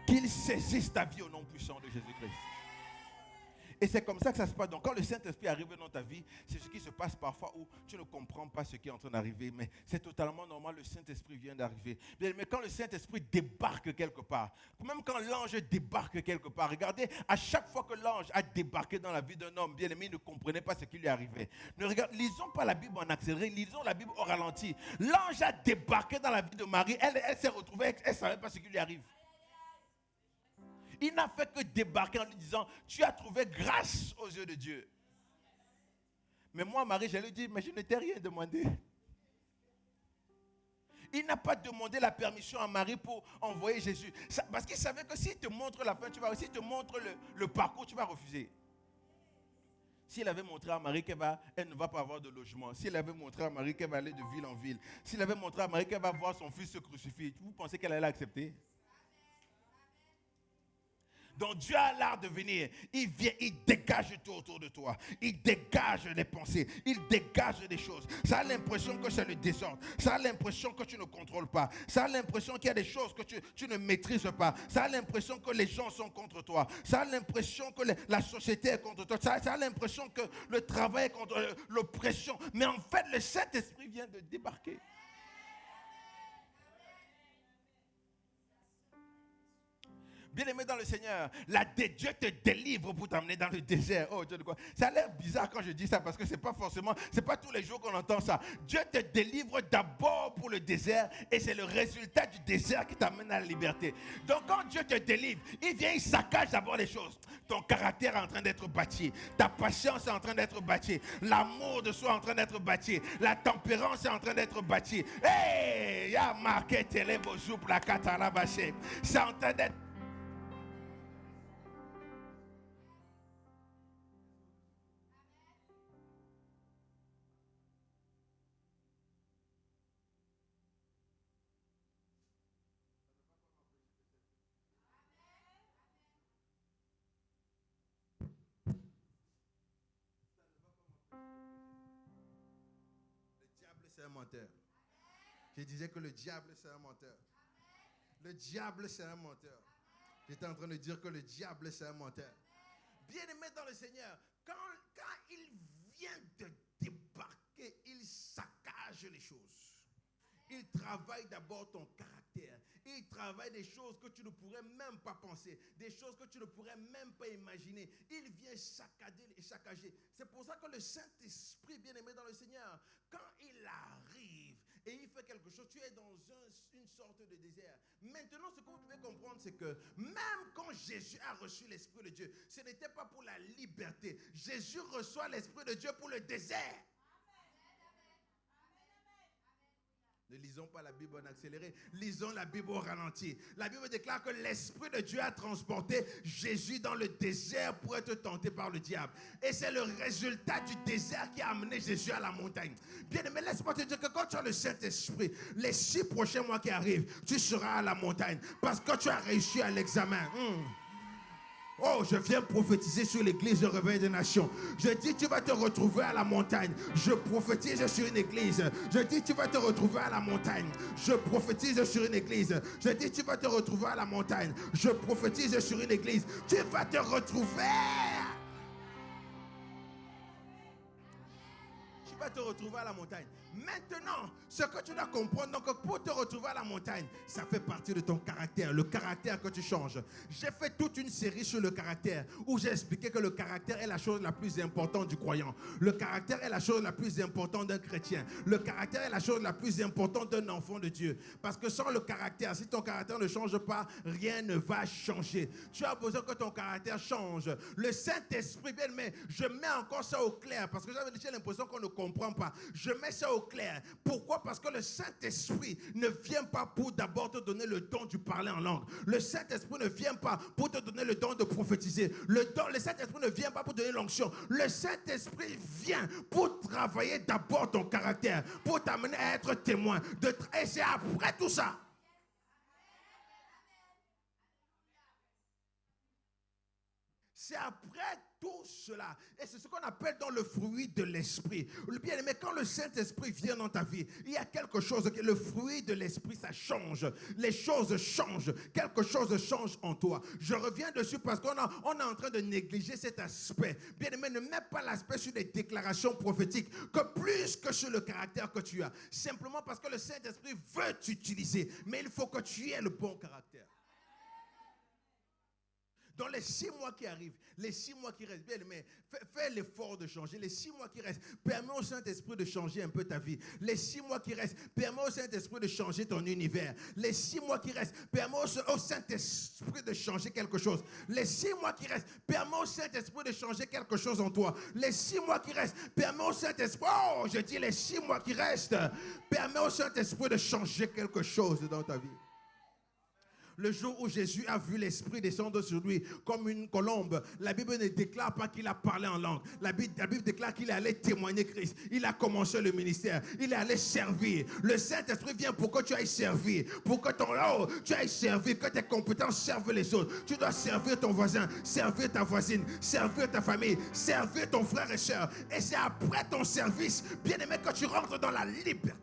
Qu'il saisisse ta vie au nom puissant de Jésus-Christ. Et c'est comme ça que ça se passe. Donc quand le Saint-Esprit arrive dans ta vie, c'est ce qui se passe parfois où tu ne comprends pas ce qui est en train d'arriver. Mais c'est totalement normal, le Saint-Esprit vient d'arriver. Mais quand le Saint-Esprit débarque quelque part, même quand l'ange débarque quelque part, regardez, à chaque fois que l'ange a débarqué dans la vie d'un homme, bien aimé, il ne comprenait pas ce qui lui arrivait. Lisons pas la Bible en accéléré, lisons la Bible au ralenti. L'ange a débarqué dans la vie de Marie, elle s'est retrouvée, elle ne savait pas ce qui lui arrive. Il n'a fait que débarquer en lui disant, tu as trouvé grâce aux yeux de Dieu. Mais moi, Marie, je lui dis, mais je ne t'ai rien demandé. Il n'a pas demandé la permission à Marie pour envoyer Jésus. Parce qu'il savait que s'il te montre la fin, s'il te montre le parcours, tu vas refuser. S'il avait montré à Marie qu'elle ne va pas avoir de logement, s'il avait montré à Marie qu'elle va aller de ville en ville, s'il avait montré à Marie qu'elle va voir son fils se crucifier, vous pensez qu'elle allait accepter? Donc Dieu a l'art de venir. Il vient, il dégage tout autour de toi. Il dégage les pensées. Il dégage des choses. Ça a l'impression que c'est le désordre. Ça a l'impression que tu ne contrôles pas. Ça a l'impression qu'il y a des choses que tu ne maîtrises pas. Ça a l'impression que les gens sont contre toi. Ça a l'impression que la société est contre toi. Ça a l'impression que le travail est contre l'oppression. Mais en fait, le Saint-Esprit vient de débarquer. Bien-aimé dans le Seigneur, Dieu te délivre pour t'amener dans le désert. Oh Dieu de quoi? Ça a l'air bizarre quand je dis ça parce que c'est pas tous les jours qu'on entend ça. Dieu te délivre d'abord pour le désert et c'est le résultat du désert qui t'amène à la liberté. Donc quand Dieu te délivre, il vient, il saccage d'abord les choses. Ton caractère est en train d'être bâti, ta patience est en train d'être bâtie, l'amour de soi est en train d'être bâti, la tempérance est en train d'être bâtie. Hey, ya marqué telebozu plakata la bâché. C'est en train d'être. C'est un menteur. Je disais que le diable c'est un menteur. Le diable c'est un menteur. J'étais en train de dire que le diable c'est un menteur. Bien-aimé dans le Seigneur, quand il vient de débarquer, il saccage les choses. Il travaille d'abord ton caractère. Il travaille des choses que tu ne pourrais même pas penser, des choses que tu ne pourrais même pas imaginer. Il vient saccager. C'est pour ça que le Saint-Esprit, bien-aimé dans le Seigneur, quand il arrive et il fait quelque chose, tu es dans une sorte de désert. Maintenant, ce que vous pouvez comprendre, c'est que même quand Jésus a reçu l'Esprit de Dieu, ce n'était pas pour la liberté. Jésus reçoit l'Esprit de Dieu pour le désert. Ne lisons pas la Bible en accéléré, lisons la Bible au ralenti. La Bible déclare que l'Esprit de Dieu a transporté Jésus dans le désert pour être tenté par le diable. Et c'est le résultat du désert qui a amené Jésus à la montagne. Bien aimé, laisse-moi te dire que quand tu as le Saint-Esprit, les 6 prochains mois qui arrivent, tu seras à la montagne parce que tu as réussi à l'examen. Oh, je viens prophétiser sur l'église de Réveil des Nations. Je dis, tu vas te retrouver à la montagne. Je prophétise sur une église. Je dis, tu vas te retrouver à la montagne. Je prophétise sur une église. Je dis, tu vas te retrouver à la montagne. Je prophétise sur une église. Tu vas te retrouver. Tu vas te retrouver à la montagne. Maintenant, ce que tu dois comprendre, donc pour te retrouver à la montagne, ça fait partie de ton caractère, le caractère que tu changes. J'ai fait toute une série sur le caractère où j'ai expliqué que le caractère est la chose la plus importante du croyant. Le caractère est la chose la plus importante d'un chrétien. Le caractère est la chose la plus importante d'un enfant de Dieu. Parce que sans le caractère, si ton caractère ne change pas, rien ne va changer. Tu as besoin que ton caractère change. Le Saint-Esprit, bien aimé, je mets encore ça au clair parce que j'ai l'impression qu'on ne comprend comprends pas. Je mets ça au clair. Pourquoi? Parce que le Saint-Esprit ne vient pas pour d'abord te donner le don du parler en langue. Le Saint-Esprit ne vient pas pour te donner le don de prophétiser. Le Saint-Esprit ne vient pas pour te donner l'onction. Le Saint-Esprit vient pour travailler d'abord ton caractère, pour t'amener à être témoin. Et c'est après tout ça. C'est après tout cela. Et c'est ce qu'on appelle dans le fruit de l'esprit. Bien-aimé, quand le Saint-Esprit vient dans ta vie, il y a quelque chose, le fruit de l'esprit, ça change. Les choses changent. Quelque chose change en toi. Je reviens dessus parce qu'on est en train de négliger cet aspect. Bien-aimé, ne mets pas l'aspect sur les déclarations prophétiques que plus que sur le caractère que tu as. Simplement parce que le Saint-Esprit veut t'utiliser. Mais il faut que tu aies le bon caractère. Dans les 6 mois qui arrivent, les 6 mois qui restent, bien aimé, fais l'effort de changer. Les 6 mois qui restent, permets au Saint-Esprit de changer un peu ta vie. Les 6 mois qui restent, permets au Saint-Esprit de changer ton univers. Les 6 mois qui restent, permets au Saint-Esprit de changer quelque chose. Les 6 mois qui restent, permets au Saint-Esprit de changer quelque chose en toi. Les 6 mois qui restent, permets au Saint-Esprit, je dis les 6 mois qui restent, permets au Saint-Esprit de changer quelque chose dans ta vie. Le jour où Jésus a vu l'Esprit descendre sur lui comme une colombe, la Bible ne déclare pas qu'il a parlé en langue. La Bible déclare qu'il est allé témoigner Christ. Il a commencé le ministère. Il est allé servir. Le Saint-Esprit vient pour que tu ailles servir. Pour que tu ailles servir, que tes compétences servent les autres. Tu dois servir ton voisin, servir ta voisine, servir ta famille, servir ton frère et soeur. Et c'est après ton service, bien-aimé, que tu rentres dans la liberté.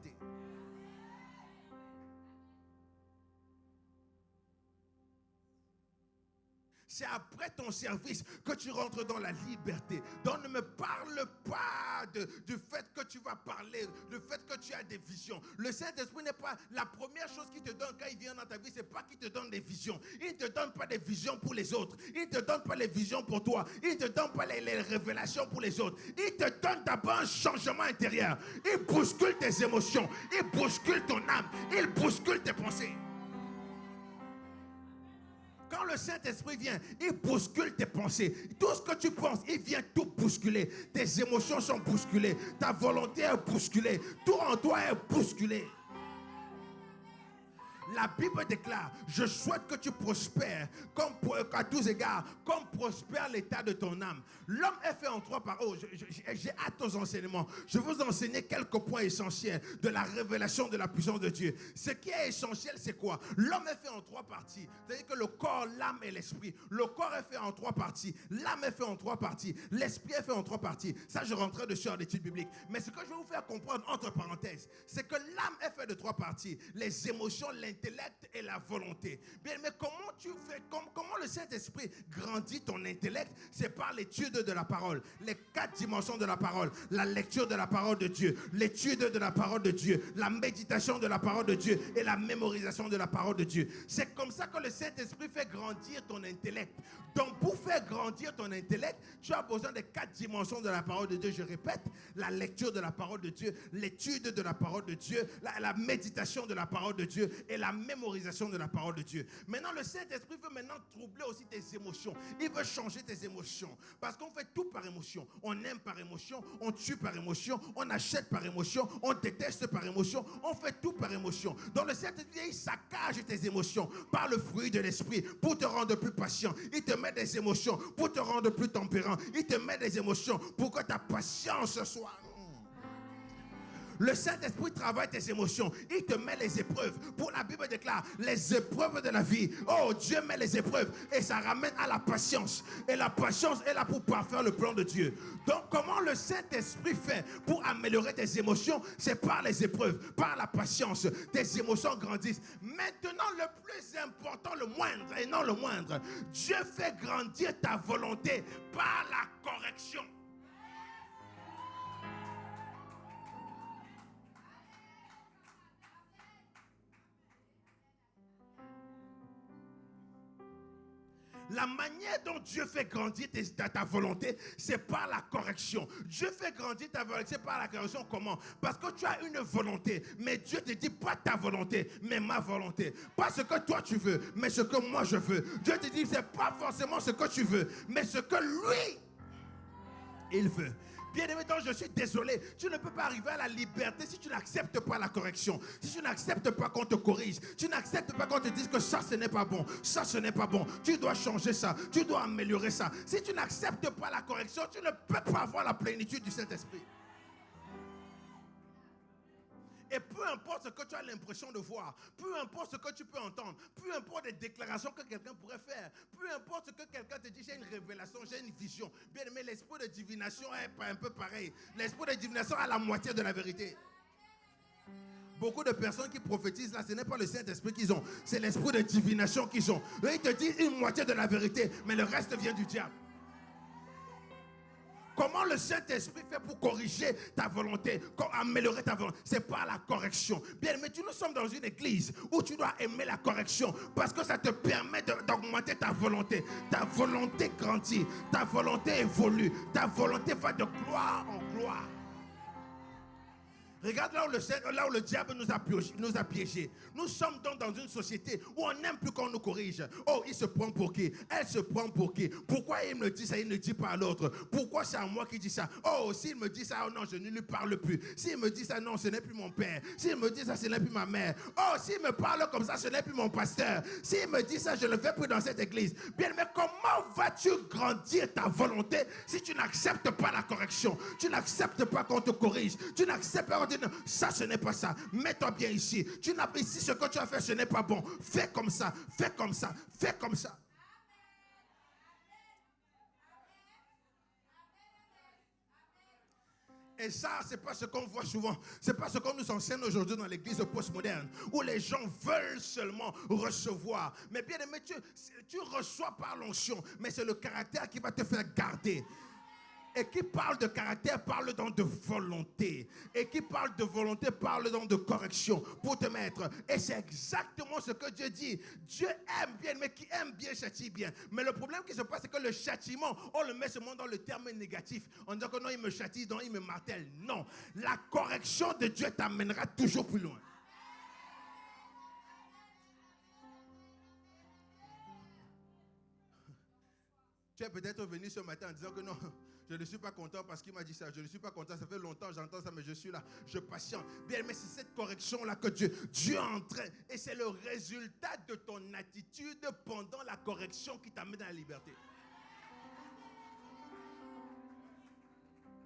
C'est après ton service que tu rentres dans la liberté. Donc ne me parle pas du fait que tu vas parler, du fait que tu as des visions. Le Saint-Esprit n'est pas la première chose qu'il te donne quand il vient dans ta vie, c'est pas qu'il te donne des visions. Il ne te donne pas des visions pour les autres. Il ne te donne pas les visions pour toi. Il ne te donne pas les révélations pour les autres. Il te donne d'abord un changement intérieur. Il bouscule tes émotions. Il bouscule ton âme. Il bouscule tes pensées. Quand le Saint-Esprit vient, il bouscule tes pensées. Tout ce que tu penses, il vient tout bousculer. Tes émotions sont bousculées. Ta volonté est bousculée. Tout en toi est bousculé. La Bible déclare, je souhaite que tu prospères à tous égards, comme prospère l'état de ton âme. L'homme est fait en 3 parties. J'ai hâte aux enseignements. Je vais vous enseigner quelques points essentiels de la révélation de la puissance de Dieu. Ce qui est essentiel, c'est quoi? L'homme est fait en 3 parties. C'est-à-dire que le corps, l'âme et l'esprit. Le corps est fait en 3 parties. L'âme est fait en 3 parties. L'esprit est fait en 3 parties. Ça, je rentrerai dessus en études bibliques. Mais ce que je vais vous faire comprendre, entre parenthèses, c'est que l'âme est fait de 3 parties. Les émotions, l'intellect et la volonté. Bien, mais comment tu fais, comment le Saint-Esprit grandit ton intellect? C'est par l'étude de la parole. Les 4 dimensions de la parole. La lecture de la parole de Dieu, l'étude de la parole de Dieu, la méditation de la parole de Dieu et la mémorisation de la parole de Dieu. C'est comme ça que le Saint-Esprit fait grandir ton intellect. Donc pour faire grandir ton intellect, tu as besoin des 4 dimensions de la parole de Dieu. Je répète, la lecture de la parole de Dieu, l'étude de la parole de Dieu, la méditation de la parole de Dieu et la mémorisation de la parole de Dieu. Maintenant, le Saint-Esprit veut maintenant troubler aussi tes émotions. Il veut changer tes émotions. Parce qu'on fait tout par émotion. On aime par émotion, on tue par émotion, on achète par émotion, on déteste par émotion, on fait tout par émotion. Donc le Saint-Esprit, il saccage tes émotions par le fruit de l'Esprit pour te rendre plus patient. Il te met des émotions pour te rendre plus tempérant. Il te met des émotions pour que ta patience soit... Le Saint-Esprit travaille tes émotions. Il te met les épreuves. Pour la Bible déclare les épreuves de la vie. Oh, Dieu met les épreuves et ça ramène à la patience. Et la patience est là pour parfaire le plan de Dieu. Donc, comment le Saint-Esprit fait pour améliorer tes émotions? C'est par les épreuves, par la patience. Tes émotions grandissent. Maintenant, le plus important, le moindre et non le moindre, Dieu fait grandir ta volonté par la correction. La manière dont Dieu fait grandir ta volonté, c'est par la correction. Dieu fait grandir ta volonté, c'est par la correction. Comment? Parce que tu as une volonté, mais Dieu te dit pas ta volonté, mais ma volonté. Pas ce que toi tu veux, mais ce que moi je veux. Dieu te dit, c'est pas forcément ce que tu veux, mais ce que lui, il veut. Bien-aimé, donc je suis désolé. Tu ne peux pas arriver à la liberté si tu n'acceptes pas la correction. Si tu n'acceptes pas qu'on te corrige. Tu n'acceptes pas qu'on te dise que ça, ce n'est pas bon. Ça, ce n'est pas bon. Tu dois changer ça. Tu dois améliorer ça. Si tu n'acceptes pas la correction, tu ne peux pas avoir la plénitude du Saint-Esprit. Et peu importe ce que tu as l'impression de voir, peu importe ce que tu peux entendre, peu importe les déclarations que quelqu'un pourrait faire, peu importe ce que quelqu'un te dit, j'ai une révélation, j'ai une vision. Bien aimé, l'esprit de divination est un peu pareil. L'esprit de divination a la moitié de la vérité. Beaucoup de personnes qui prophétisent là, ce n'est pas le Saint-Esprit qu'ils ont, c'est l'esprit de divination qu'ils ont. Eux, ils te disent une moitié de la vérité, mais le reste vient du diable. Comment le Saint-Esprit fait pour corriger ta volonté, améliorer ta volonté? C'est par la correction. Bien, mais nous sommes dans une église où tu dois aimer la correction parce que ça te permet d'augmenter ta volonté. Ta volonté grandit, ta volonté évolue, ta volonté va de gloire en gloire. Regarde là où le diable nous a piégés. Nous sommes donc dans une société où on n'aime plus qu'on nous corrige. Oh, il se prend pour qui? Elle se prend pour qui? Pourquoi il me dit ça, il ne dit pas à l'autre? Pourquoi c'est à moi qui dit ça? Oh, s'il me dit ça, oh non, je ne lui parle plus. S'il me dit ça, non, ce n'est plus mon père. S'il me dit ça, ce n'est plus ma mère. Oh, s'il me parle comme ça, ce n'est plus mon pasteur. S'il me dit ça, je le fais plus dans cette église. Bien, mais comment vas-tu grandir ta volonté si tu n'acceptes pas la correction? Tu n'acceptes pas qu'on te corrige. Tu n'acceptes pas qu'on te dit, ça, ce n'est pas ça. Mets-toi bien ici. Tu n'as pas ici ce que tu as fait, ce n'est pas bon. Fais comme ça, fais comme ça, fais comme ça. Et ça, c'est pas ce qu'on voit souvent. C'est pas ce qu'on nous enseigne aujourd'hui dans l'église postmoderne, où les gens veulent seulement recevoir. Mais bien aimé, tu reçois par l'onction, mais c'est le caractère qui va te faire garder. Et qui parle de caractère, parle donc de volonté. Et qui parle de volonté, parle donc de correction pour te mettre. Et c'est exactement ce que Dieu dit. Dieu aime bien, mais qui aime bien châtie bien. Mais le problème qui se passe, c'est que le châtiment, on le met seulement dans le terme négatif. On dit que non, il me châtie, non, il me martèle. Non, la correction de Dieu t'amènera toujours plus loin. Tu es peut-être venu ce matin en disant que non, je ne suis pas content parce qu'il m'a dit ça. Je ne suis pas content, ça fait longtemps que j'entends ça, mais je suis là, je patiente. Bien, mais c'est cette correction-là que Dieu entraîne. Et c'est le résultat de ton attitude pendant la correction qui t'amène à la liberté.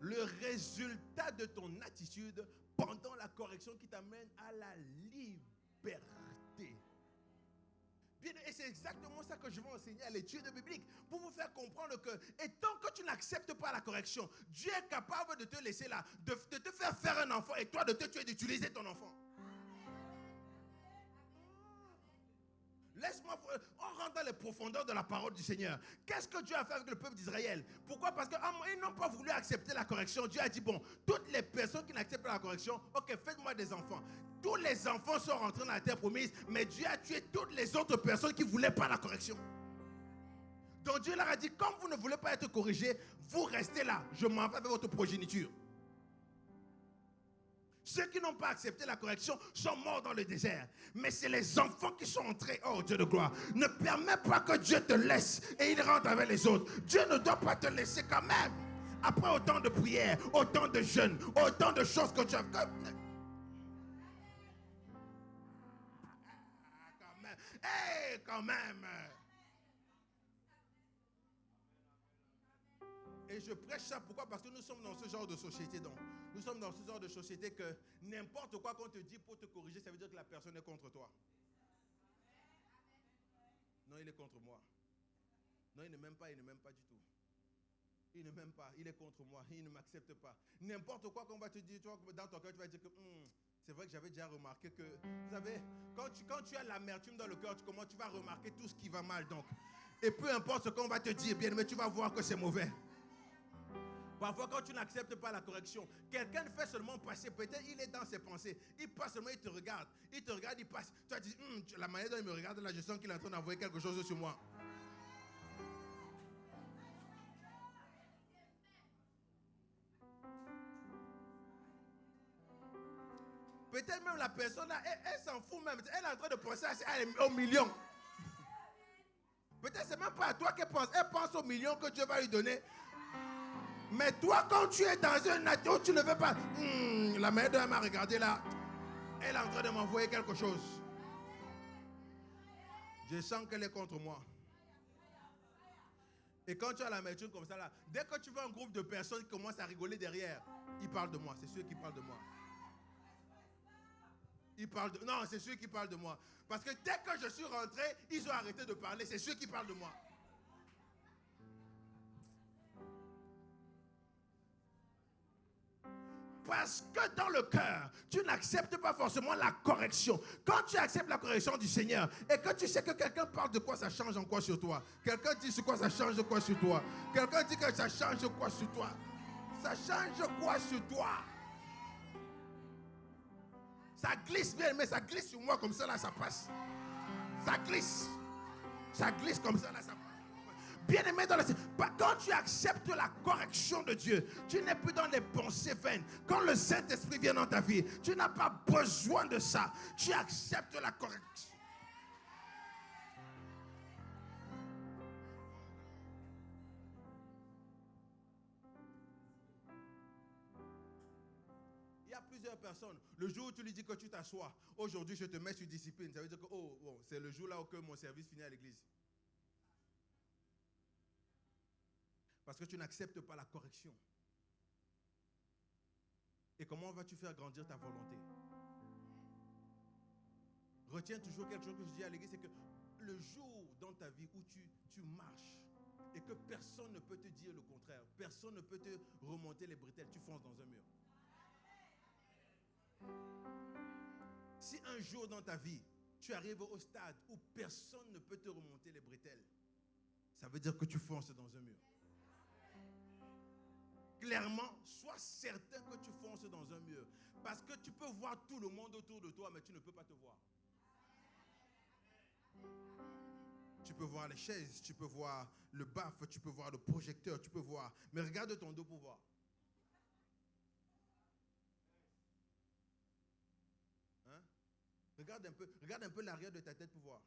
Le résultat de ton attitude pendant la correction qui t'amène à la liberté. Bien, et c'est exactement ça que je vais enseigner à l'étude biblique pour vous faire comprendre que, et tant que tu n'acceptes pas la correction, Dieu est capable de te laisser là, de te faire un enfant et toi de te tuer, d'utiliser ton enfant. Laisse-moi, on rentre dans les profondeurs de la parole du Seigneur. Qu'est-ce que Dieu a fait avec le peuple d'Israël? Pourquoi? Parce qu'ils n'ont pas voulu accepter la correction. Dieu a dit, bon, toutes les personnes qui n'acceptent pas la correction, ok, faites-moi des enfants. Tous les enfants sont rentrés dans la terre promise, mais Dieu a tué toutes les autres personnes qui ne voulaient pas la correction. Donc Dieu leur a dit, comme vous ne voulez pas être corrigés, vous restez là, je m'en vais avec votre progéniture. Ceux qui n'ont pas accepté la correction sont morts dans le désert. Mais c'est les enfants qui sont entrés. Oh Dieu de gloire. Ne permets pas que Dieu te laisse et il rentre avec les autres. Dieu ne doit pas te laisser quand même. Après autant de prières, autant de jeûnes, autant de choses que tu as... Quand même. Hey, quand même. Et je prêche ça, pourquoi? Parce que nous sommes dans ce genre de société. Donc. Nous sommes dans ce genre de société que n'importe quoi qu'on te dit pour te corriger, ça veut dire que la personne est contre toi. Non, il est contre moi. Non, il ne m'aime pas du tout. Il ne m'aime pas, il est contre moi, il ne m'accepte pas. N'importe quoi qu'on va te dire, toi, dans ton cœur, tu vas dire que c'est vrai que j'avais déjà remarqué que, vous savez, quand tu as l'amertume dans le cœur, tu vas remarquer tout ce qui va mal. Donc. Et peu importe ce qu'on va te dire, bien, mais tu vas voir que c'est mauvais. Parfois, quand tu n'acceptes pas la correction, quelqu'un fait seulement passer. Peut-être il est dans ses pensées. Il passe seulement, il te regarde. Il te regarde, il passe. Tu as dit, la manière dont il me regarde là, je sens qu'il est en train d'envoyer quelque chose sur moi. Peut-être même la personne là, elle s'en fout même. Elle est en train de penser au million. Peut-être c'est même pas à toi qu'elle pense. Elle pense aux millions que Dieu va lui donner. Mais toi, quand tu es dans une nature où tu ne veux pas... la mère de m'a regardé là. Elle est en train de m'envoyer quelque chose. Je sens qu'elle est contre moi. Et quand tu as l'amertume comme ça là, dès que tu vois un groupe de personnes qui commencent à rigoler derrière, ils parlent de moi. C'est ceux qui parlent de moi. Ils parlent de... Non, c'est ceux qui parlent de moi. Parce que dès que je suis rentré, ils ont arrêté de parler. C'est ceux qui parlent de moi. Parce que dans le cœur, tu n'acceptes pas forcément la correction. Quand tu acceptes la correction du Seigneur et que tu sais que quelqu'un parle de quoi, ça change en quoi sur toi. Quelqu'un dit sur quoi, ça change de quoi sur toi. Quelqu'un dit que ça change quoi sur toi. Ça change quoi sur toi. Ça glisse bien, mais ça glisse sur moi comme ça, là, ça passe. Ça glisse. Ça glisse comme ça, là, ça passe. Bien-aimé dans le Seigneur, quand tu acceptes la correction de Dieu, tu n'es plus dans les pensées vaines. Quand le Saint-Esprit vient dans ta vie, tu n'as pas besoin de ça. Tu acceptes la correction. Il y a plusieurs personnes. Le jour où tu lui dis que tu t'assois, aujourd'hui je te mets sur discipline, ça veut dire que c'est le jour là où mon service finit à l'église. Parce que tu n'acceptes pas la correction. Et comment vas-tu faire grandir ta volonté? Retiens toujours quelque chose que je dis à l'église, c'est que le jour dans ta vie où tu marches et que personne ne peut te dire le contraire, personne ne peut te remonter les bretelles, tu fonces dans un mur. Si un jour dans ta vie, tu arrives au stade où personne ne peut te remonter les bretelles, ça veut dire que tu fonces dans un mur. Clairement, sois certain que tu fonces dans un mur. Parce que tu peux voir tout le monde autour de toi, mais tu ne peux pas te voir. Tu peux voir les chaises, tu peux voir le baffle, tu peux voir le projecteur, tu peux voir. Mais regarde ton dos pour voir. Hein? Regarde un peu l'arrière de ta tête pour voir.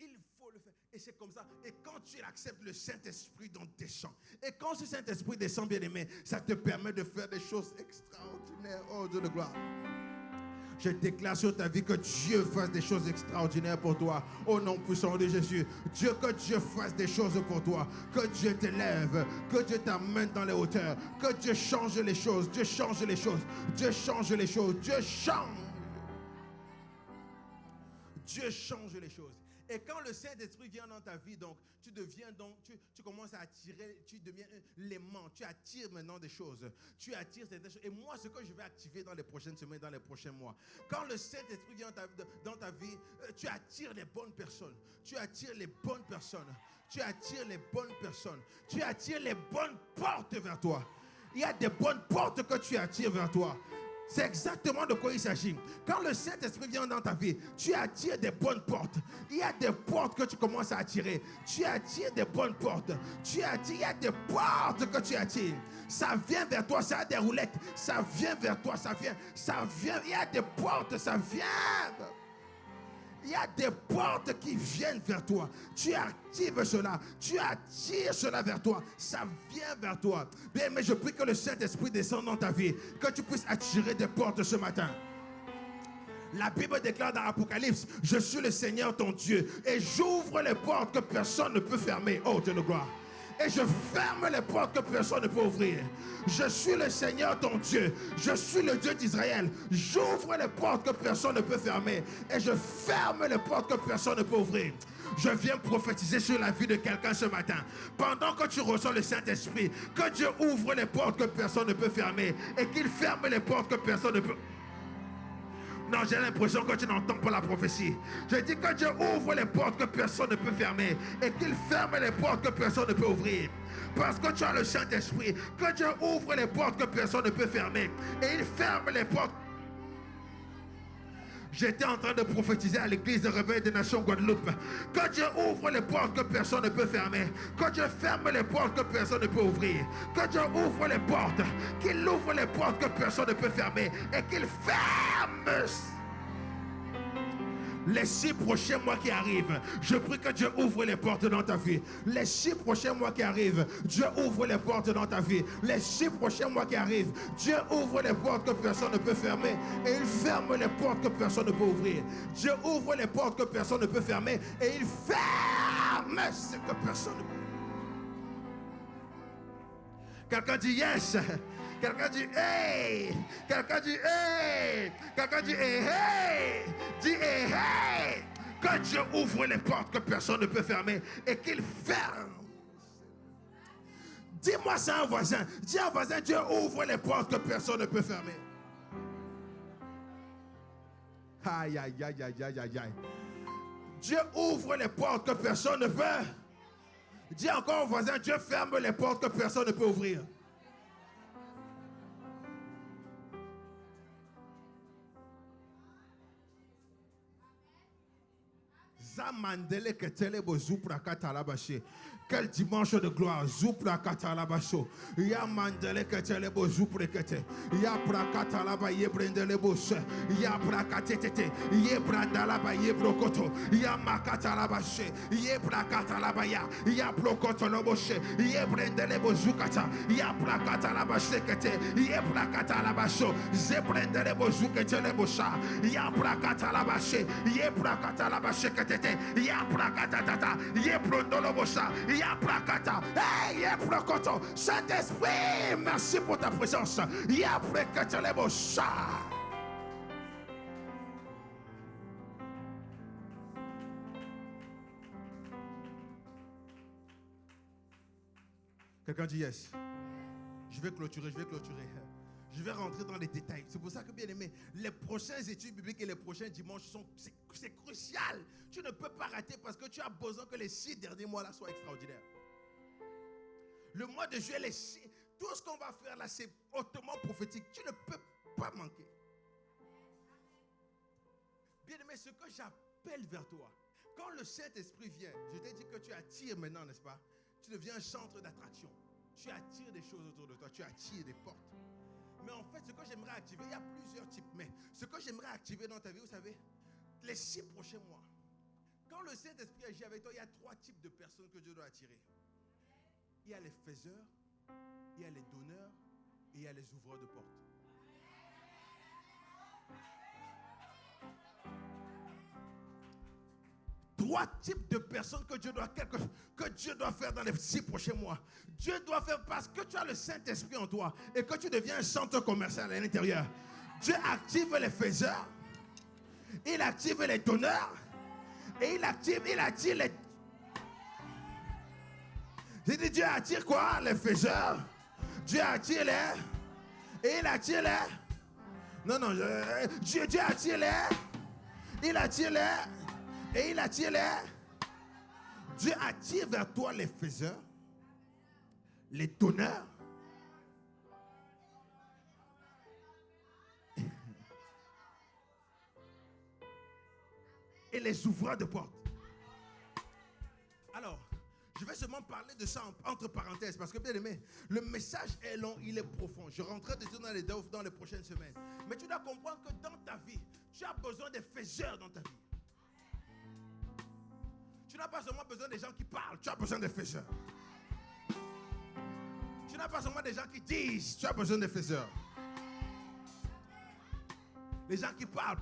Il faut le faire. Et c'est comme ça. Et quand tu acceptes le Saint-Esprit dans tes chants, et quand ce Saint-Esprit descend, bien aimé, ça te permet de faire des choses extraordinaires. Oh Dieu de gloire. Je déclare sur ta vie que Dieu fasse des choses extraordinaires pour toi. Au nom puissant de Jésus. Que Dieu fasse des choses pour toi. Que Dieu t'élève. Que Dieu t'amène dans les hauteurs. Que Dieu change les choses. Dieu change les choses. Dieu change les choses. Dieu change. Dieu change les choses. Et quand le Saint-Esprit vient dans ta vie, donc, tu commences à attirer, tu deviens l'aimant, tu attires maintenant des choses. Tu attires certaines choses. Et moi, ce que je vais activer dans les prochaines semaines, dans les prochains mois, quand le Saint-Esprit vient dans ta vie, tu attires les bonnes personnes. Tu attires les bonnes personnes. Tu attires les bonnes personnes. Tu attires les bonnes portes vers toi. Il y a des bonnes portes que tu attires vers toi. C'est exactement de quoi il s'agit. Quand le Saint-Esprit vient dans ta vie, tu attires des bonnes portes. Il y a des portes que tu commences à attirer. Tu attires des bonnes portes. Il y a des portes que tu attires. Ça vient vers toi, ça a des roulettes. Ça vient vers toi, ça vient. Il y a des portes, ça vient. Il y a des portes qui viennent vers toi. Tu actives cela. Tu attires cela vers toi. Ça vient vers toi. Bien, mais je prie que le Saint-Esprit descende dans ta vie. Que tu puisses attirer des portes ce matin. La Bible déclare dans Apocalypse: je suis le Seigneur ton Dieu. Et j'ouvre les portes que personne ne peut fermer. Oh Dieu de gloire. Et je ferme les portes que personne ne peut ouvrir. Je suis le Seigneur ton Dieu. Je suis le Dieu d'Israël. J'ouvre les portes que personne ne peut fermer. Et je ferme les portes que personne ne peut ouvrir. Je viens prophétiser sur la vie de quelqu'un ce matin. Pendant que tu reçois le Saint-Esprit, que Dieu ouvre les portes que personne ne peut fermer. Et qu'il ferme les portes que personne ne peut... Non, j'ai l'impression que tu n'entends pas la prophétie. Je dis que Dieu ouvre les portes que personne ne peut fermer et qu'il ferme les portes que personne ne peut ouvrir. Parce que tu as le Saint-Esprit. Que Dieu ouvre les portes que personne ne peut fermer et il ferme les portes. J'étais en train de prophétiser à l'église de Réveil des Nations Guadeloupe. Que Dieu ouvre les portes que personne ne peut fermer. Que Dieu ferme les portes que personne ne peut ouvrir. Que Dieu ouvre les portes. Qu'il ouvre les portes que personne ne peut fermer. Et qu'il ferme Les 6 prochains mois qui arrivent, je prie que Dieu ouvre les portes dans ta vie. Les 6 prochains mois qui arrivent, Dieu ouvre les portes dans ta vie. Les 6 prochains mois qui arrivent, Dieu ouvre les portes que personne ne peut fermer et il ferme les portes que personne ne peut ouvrir. Dieu ouvre les portes que personne ne peut fermer et il ferme ce que personne ne peut. Quelqu'un dit yes. Quelqu'un dit hey. Quelqu'un dit hey. Quelqu'un dit hey, hey. Dis hey, hey. Que Dieu ouvre les portes que personne ne peut fermer et qu'il ferme. Dis-moi ça à un voisin. Dis à un voisin, Dieu ouvre les portes que personne ne peut fermer. Aïe, aïe, aïe, aïe, aïe, aïe, aïe. Dieu ouvre les portes que personne ne peut. Dis encore au voisin, Dieu ferme les portes que personne ne peut ouvrir. Zamandele ketele bo zupra katalabashi. Quel dimanche de gloire. Zupra katalabacho. Ya mandele ketele bo zupre kete. Ya prakatalaba ye brendele bo se. Ya prakatete. Ye brandalaba ye brokoto. Ya makatalabashe. Ye prakatalaba ya. Ya brokoto loboshe. Ye brendele bo zukata. Ya prakatalabashe kete. Ye prakatalabacho. Ze brendele bo zukete bo sha. Ya prakatalabashe. Ye prakatalabashe kete. Ya prakatata. Ye brondolo bo sha. Hey, Saint-Esprit, merci pour ta présence. Quelqu'un dit yes. Je vais clôturer. Je vais rentrer dans les détails. C'est pour ça que, bien aimé, les prochaines études bibliques et les prochains dimanches, c'est crucial. Tu ne peux pas rater parce que tu as besoin que les 6 derniers mois-là soient extraordinaires. Le mois de juillet, tout ce qu'on va faire là, c'est hautement prophétique. Tu ne peux pas manquer. Bien aimé, ce que j'appelle vers toi, quand le Saint-Esprit vient, je t'ai dit que tu attires maintenant, n'est-ce pas? Tu deviens un centre d'attraction. Tu attires des choses autour de toi, tu attires des portes. Mais en fait, ce que j'aimerais activer, il y a plusieurs types, mais ce que j'aimerais activer dans ta vie, vous savez, les 6 prochains mois, quand le Saint-Esprit agit avec toi, il y a 3 types de personnes que Dieu doit attirer. Il y a les faiseurs, il y a les donneurs et il y a les ouvreurs de portes. Trois types de personnes que Dieu doit faire dans les 6 prochains mois. Dieu doit faire parce que tu as le Saint-Esprit en toi et que tu deviens un centre commercial à l'intérieur. Dieu active les faiseurs, il active les donneurs et il attire les... J'ai dit Dieu attire quoi? Les faiseurs. Dieu attire les... Et il attire les... Non, Dieu attire les... Il attire les... Et il attire les... Dieu attire vers toi les faiseurs, les donneurs, et les ouvreurs de portes. Alors, je vais seulement parler de ça entre parenthèses parce que, bien aimé, le message est long, il est profond. Je rentrerai dans les doses dans les prochaines semaines. Mais tu dois comprendre que dans ta vie, tu as besoin des faiseurs dans ta vie. Tu n'as pas seulement besoin des gens qui parlent, tu as besoin des faiseurs. Tu n'as pas seulement des gens qui disent, tu as besoin des faiseurs. Les gens qui parlent.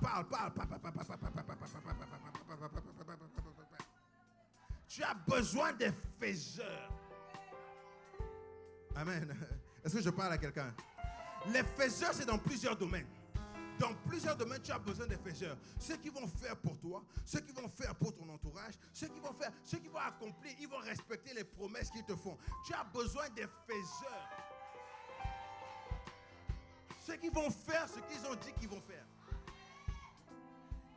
Tu as besoin des faiseurs. Amen. Est-ce que je parle à quelqu'un? Les faiseurs, c'est dans plusieurs domaines. Dans plusieurs domaines, tu as besoin des faiseurs. Ceux qui vont faire pour toi, ceux qui vont faire pour ton entourage, ceux qui vont accomplir, ils vont respecter les promesses qu'ils te font. Tu as besoin des faiseurs. Ceux qui vont faire ce qu'ils ont dit qu'ils vont faire.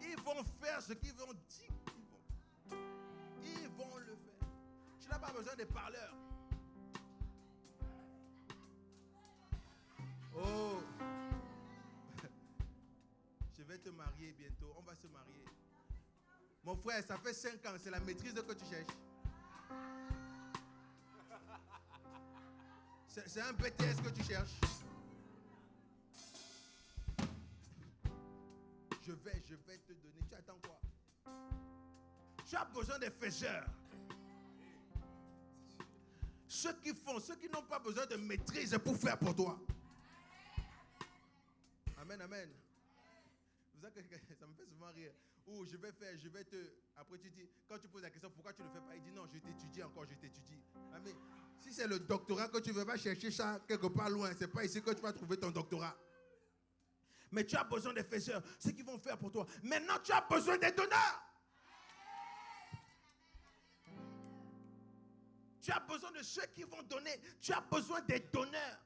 Ils vont faire ce qu'ils ont dit qu'ils vont faire. Ils vont le faire. Tu n'as pas besoin des parleurs. Oh. Je vais te marier bientôt. On va se marier. Mon frère, ça fait 5 ans. C'est la maîtrise que tu cherches. C'est un BTS que tu cherches. Je vais te donner. Tu attends quoi? Tu as besoin des faiseurs. Ceux qui font, ceux qui n'ont pas besoin de maîtrise pour faire pour toi. Amen, amen. Ça me fait souvent rire. Ou je vais te... Après tu dis, quand tu poses la question, pourquoi tu ne le fais pas? Il dit non, je t'étudie encore, je t'étudie. Amen. Si c'est le doctorat que tu veux, va chercher ça quelque part loin. C'est pas ici que tu vas trouver ton doctorat. Mais tu as besoin des faiseurs, ceux qui vont faire pour toi. Maintenant, tu as besoin des donneurs. Tu as besoin de ceux qui vont donner. Tu as besoin des donneurs.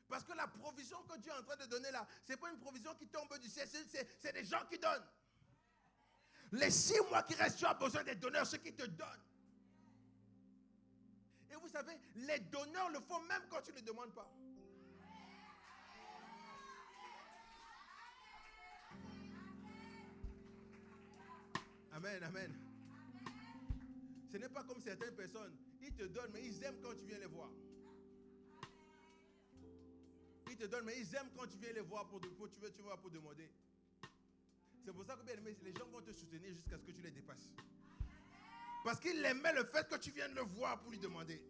Parce que la provision que Dieu est en train de donner là, ce n'est pas une provision qui tombe du ciel, c'est des gens qui donnent. Les 6 mois qui restent, tu as besoin des donneurs, ceux qui te donnent. Et vous savez, les donneurs le font même quand tu ne demandes pas. Amen, amen. Ce n'est pas comme certaines personnes, ils te donnent, mais ils aiment quand tu viens les voir. Ils te donnent, mais ils aiment quand tu viens les voir pour demander. C'est pour ça que bien aimé, les gens vont te soutenir jusqu'à ce que tu les dépasses. Parce qu'ils aimaient le fait que tu viennes le voir pour lui demander.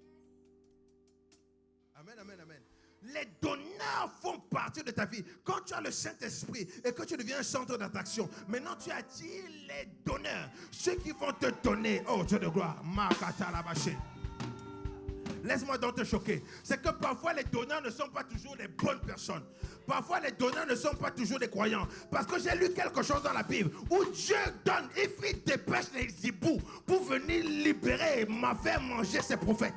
Amen, amen, amen. Les donneurs font partie de ta vie. Quand tu as le Saint-Esprit et que tu deviens un centre d'attraction, maintenant tu attires les donneurs. Ceux qui vont te donner. Oh Dieu de gloire. Laisse-moi donc te choquer. C'est que parfois les donneurs ne sont pas toujours les bonnes personnes. Parfois les donneurs ne sont pas toujours des croyants. Parce que j'ai lu quelque chose dans la Bible où Dieu donne, il dépêche les hiboux pour venir libérer et faire manger ses prophètes.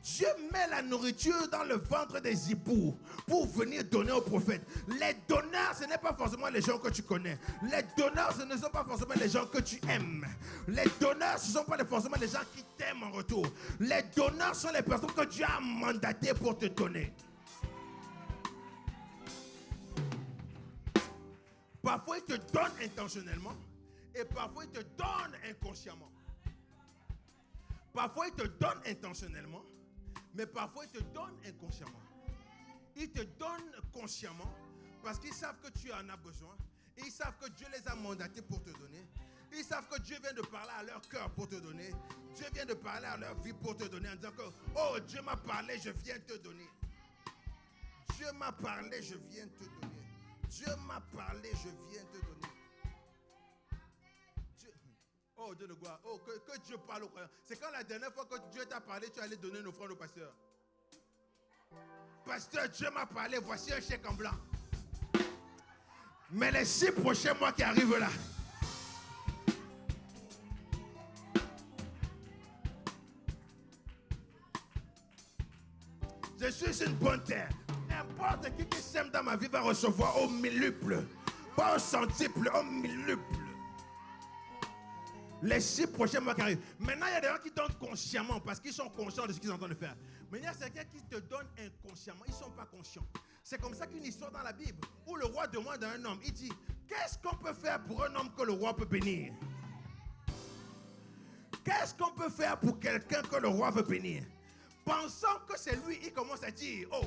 Dieu met la nourriture dans le ventre des hiboux pour venir donner aux prophètes. Les donneurs, ce n'est pas forcément les gens que tu connais. Les donneurs, ce ne sont pas forcément les gens que tu aimes. Les donneurs, ce ne sont pas forcément les gens qui t'aiment en retour. Les donneurs sont les personnes que Dieu a mandatées pour te donner. Parfois, il te donne intentionnellement et parfois, il te donne inconsciemment. Parfois, il te donne intentionnellement. Mais parfois, ils te donnent inconsciemment. Ils te donnent consciemment parce qu'ils savent que tu en as besoin. Ils savent que Dieu les a mandatés pour te donner. Ils savent que Dieu vient de parler à leur cœur pour te donner. Dieu vient de parler à leur vie pour te donner en disant que, oh, Dieu m'a parlé, je viens te donner. Dieu m'a parlé, je viens te donner. Dieu m'a parlé, je viens te donner. Oh, Dieu de gloire. Oh, que Dieu parle aux croyants. C'est quand la dernière fois que Dieu t'a parlé, tu allais donner une offrande au pasteur. Pasteur, Dieu m'a parlé, voici un chèque en blanc. Mais les 6 prochains mois qui arrivent là, je suis une bonne terre. N'importe qui sème dans ma vie va recevoir au milluple. Pas au centuple, au milluple. Les 6 prochains mois qui arrivent. Maintenant, il y a des gens qui donnent consciemment parce qu'ils sont conscients de ce qu'ils sont en train de faire. Mais il y a certains qui te donnent inconsciemment. Ils ne sont pas conscients. C'est comme ça qu'une histoire dans la Bible où le roi demande à un homme, il dit, qu'est-ce qu'on peut faire pour un homme que le roi peut bénir? Qu'est-ce qu'on peut faire pour quelqu'un que le roi veut bénir? Pensant que c'est lui, il commence à dire, oh,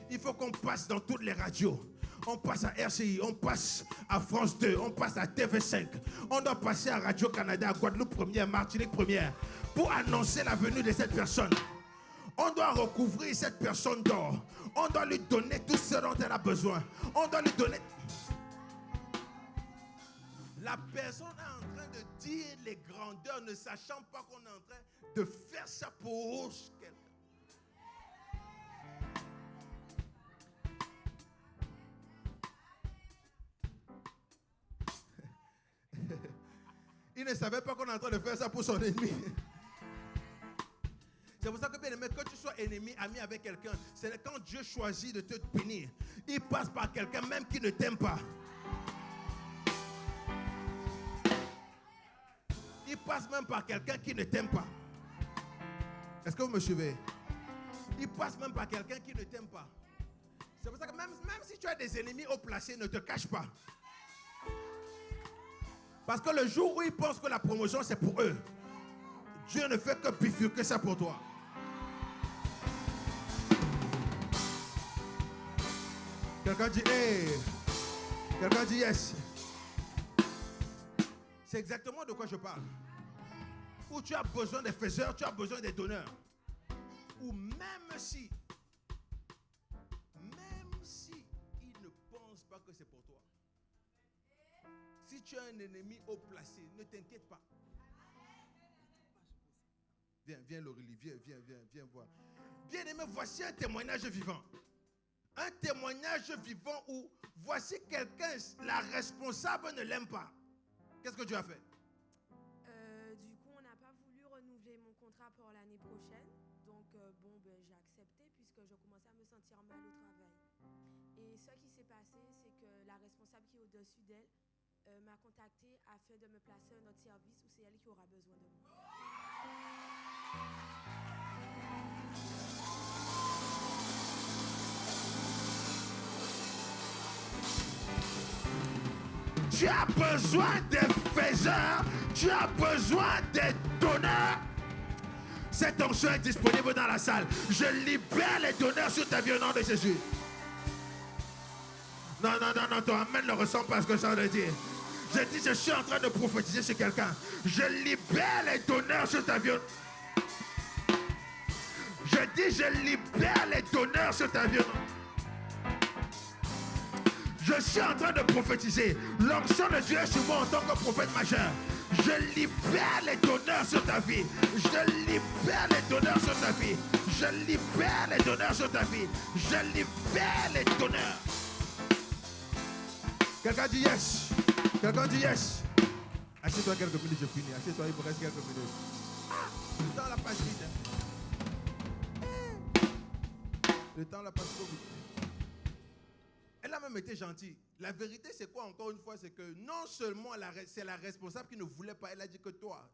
il faut qu'on passe dans toutes les radios. On passe à RCI, on passe à France 2, on passe à TV5. On doit passer à Radio-Canada, à Guadeloupe première, Martinique première, pour annoncer la venue de cette personne. On doit recouvrir cette personne d'or. On doit lui donner tout ce dont elle a besoin. On doit lui donner... La personne est en train de dire les grandeurs, ne sachant pas qu'on est en train de faire ça pour quelqu'un. Il ne savait pas qu'on est en train de faire ça pour son ennemi. C'est pour ça que bien aimé, que tu sois ennemi, ami avec quelqu'un, c'est quand Dieu choisit de te bénir. Il passe par quelqu'un même qui ne t'aime pas. Il passe même par quelqu'un qui ne t'aime pas. Est-ce que vous me suivez? Il passe même par quelqu'un qui ne t'aime pas. C'est pour ça que même si tu as des ennemis haut placés, ne te cache pas. Parce que le jour où ils pensent que la promotion c'est pour eux, Dieu ne fait que bifurquer ça pour toi. Quelqu'un dit, hey, Quelqu'un dit yes. C'est exactement de quoi je parle. Où tu as besoin des faiseurs, tu as besoin des donneurs. Ou même si ils ne pensent pas que c'est pour toi. Si tu as un ennemi haut placé, ne t'inquiète pas. Viens Laurélie, viens voir. Bien aimé, voici un témoignage vivant. Un témoignage vivant où voici quelqu'un, la responsable ne l'aime pas. Qu'est-ce que tu as fait? Du coup, on n'a pas voulu renouveler mon contrat pour l'année prochaine. Donc, j'ai accepté puisque je commençais à me sentir mal au travail. Et ce qui s'est passé, c'est que la responsable qui est au-dessus d'elle m'a contacté afin de me placer à un autre service où c'est elle qui aura besoin de moi. Tu as besoin des faiseurs, tu as besoin des donneurs. Cette onction est disponible dans la salle. Je libère les donneurs sur ta vie au nom de Jésus. Non, ton amen ne ressent pas ce que ça veut dire. Je dis, je suis en train de prophétiser sur quelqu'un. Je libère les donneurs sur ta vie. Je dis, je libère les donneurs sur ta vie. Je suis en train de prophétiser. L'onction de Dieu est sur moi en tant que prophète majeur. Je libère les donneurs sur ta vie. Je libère les donneurs sur ta vie. Je libère les donneurs sur ta vie. Je libère les donneurs. Quelqu'un dit yes. Quelqu'un dit yes. Assieds-toi quelques minutes, je finis. Assieds-toi, il me reste quelques minutes. Le temps la passe vite. Le temps la passe trop vite. Elle a même été gentille. La vérité, c'est quoi encore une fois? C'est que non seulement c'est la responsable qui ne voulait pas. Elle a dit que toi,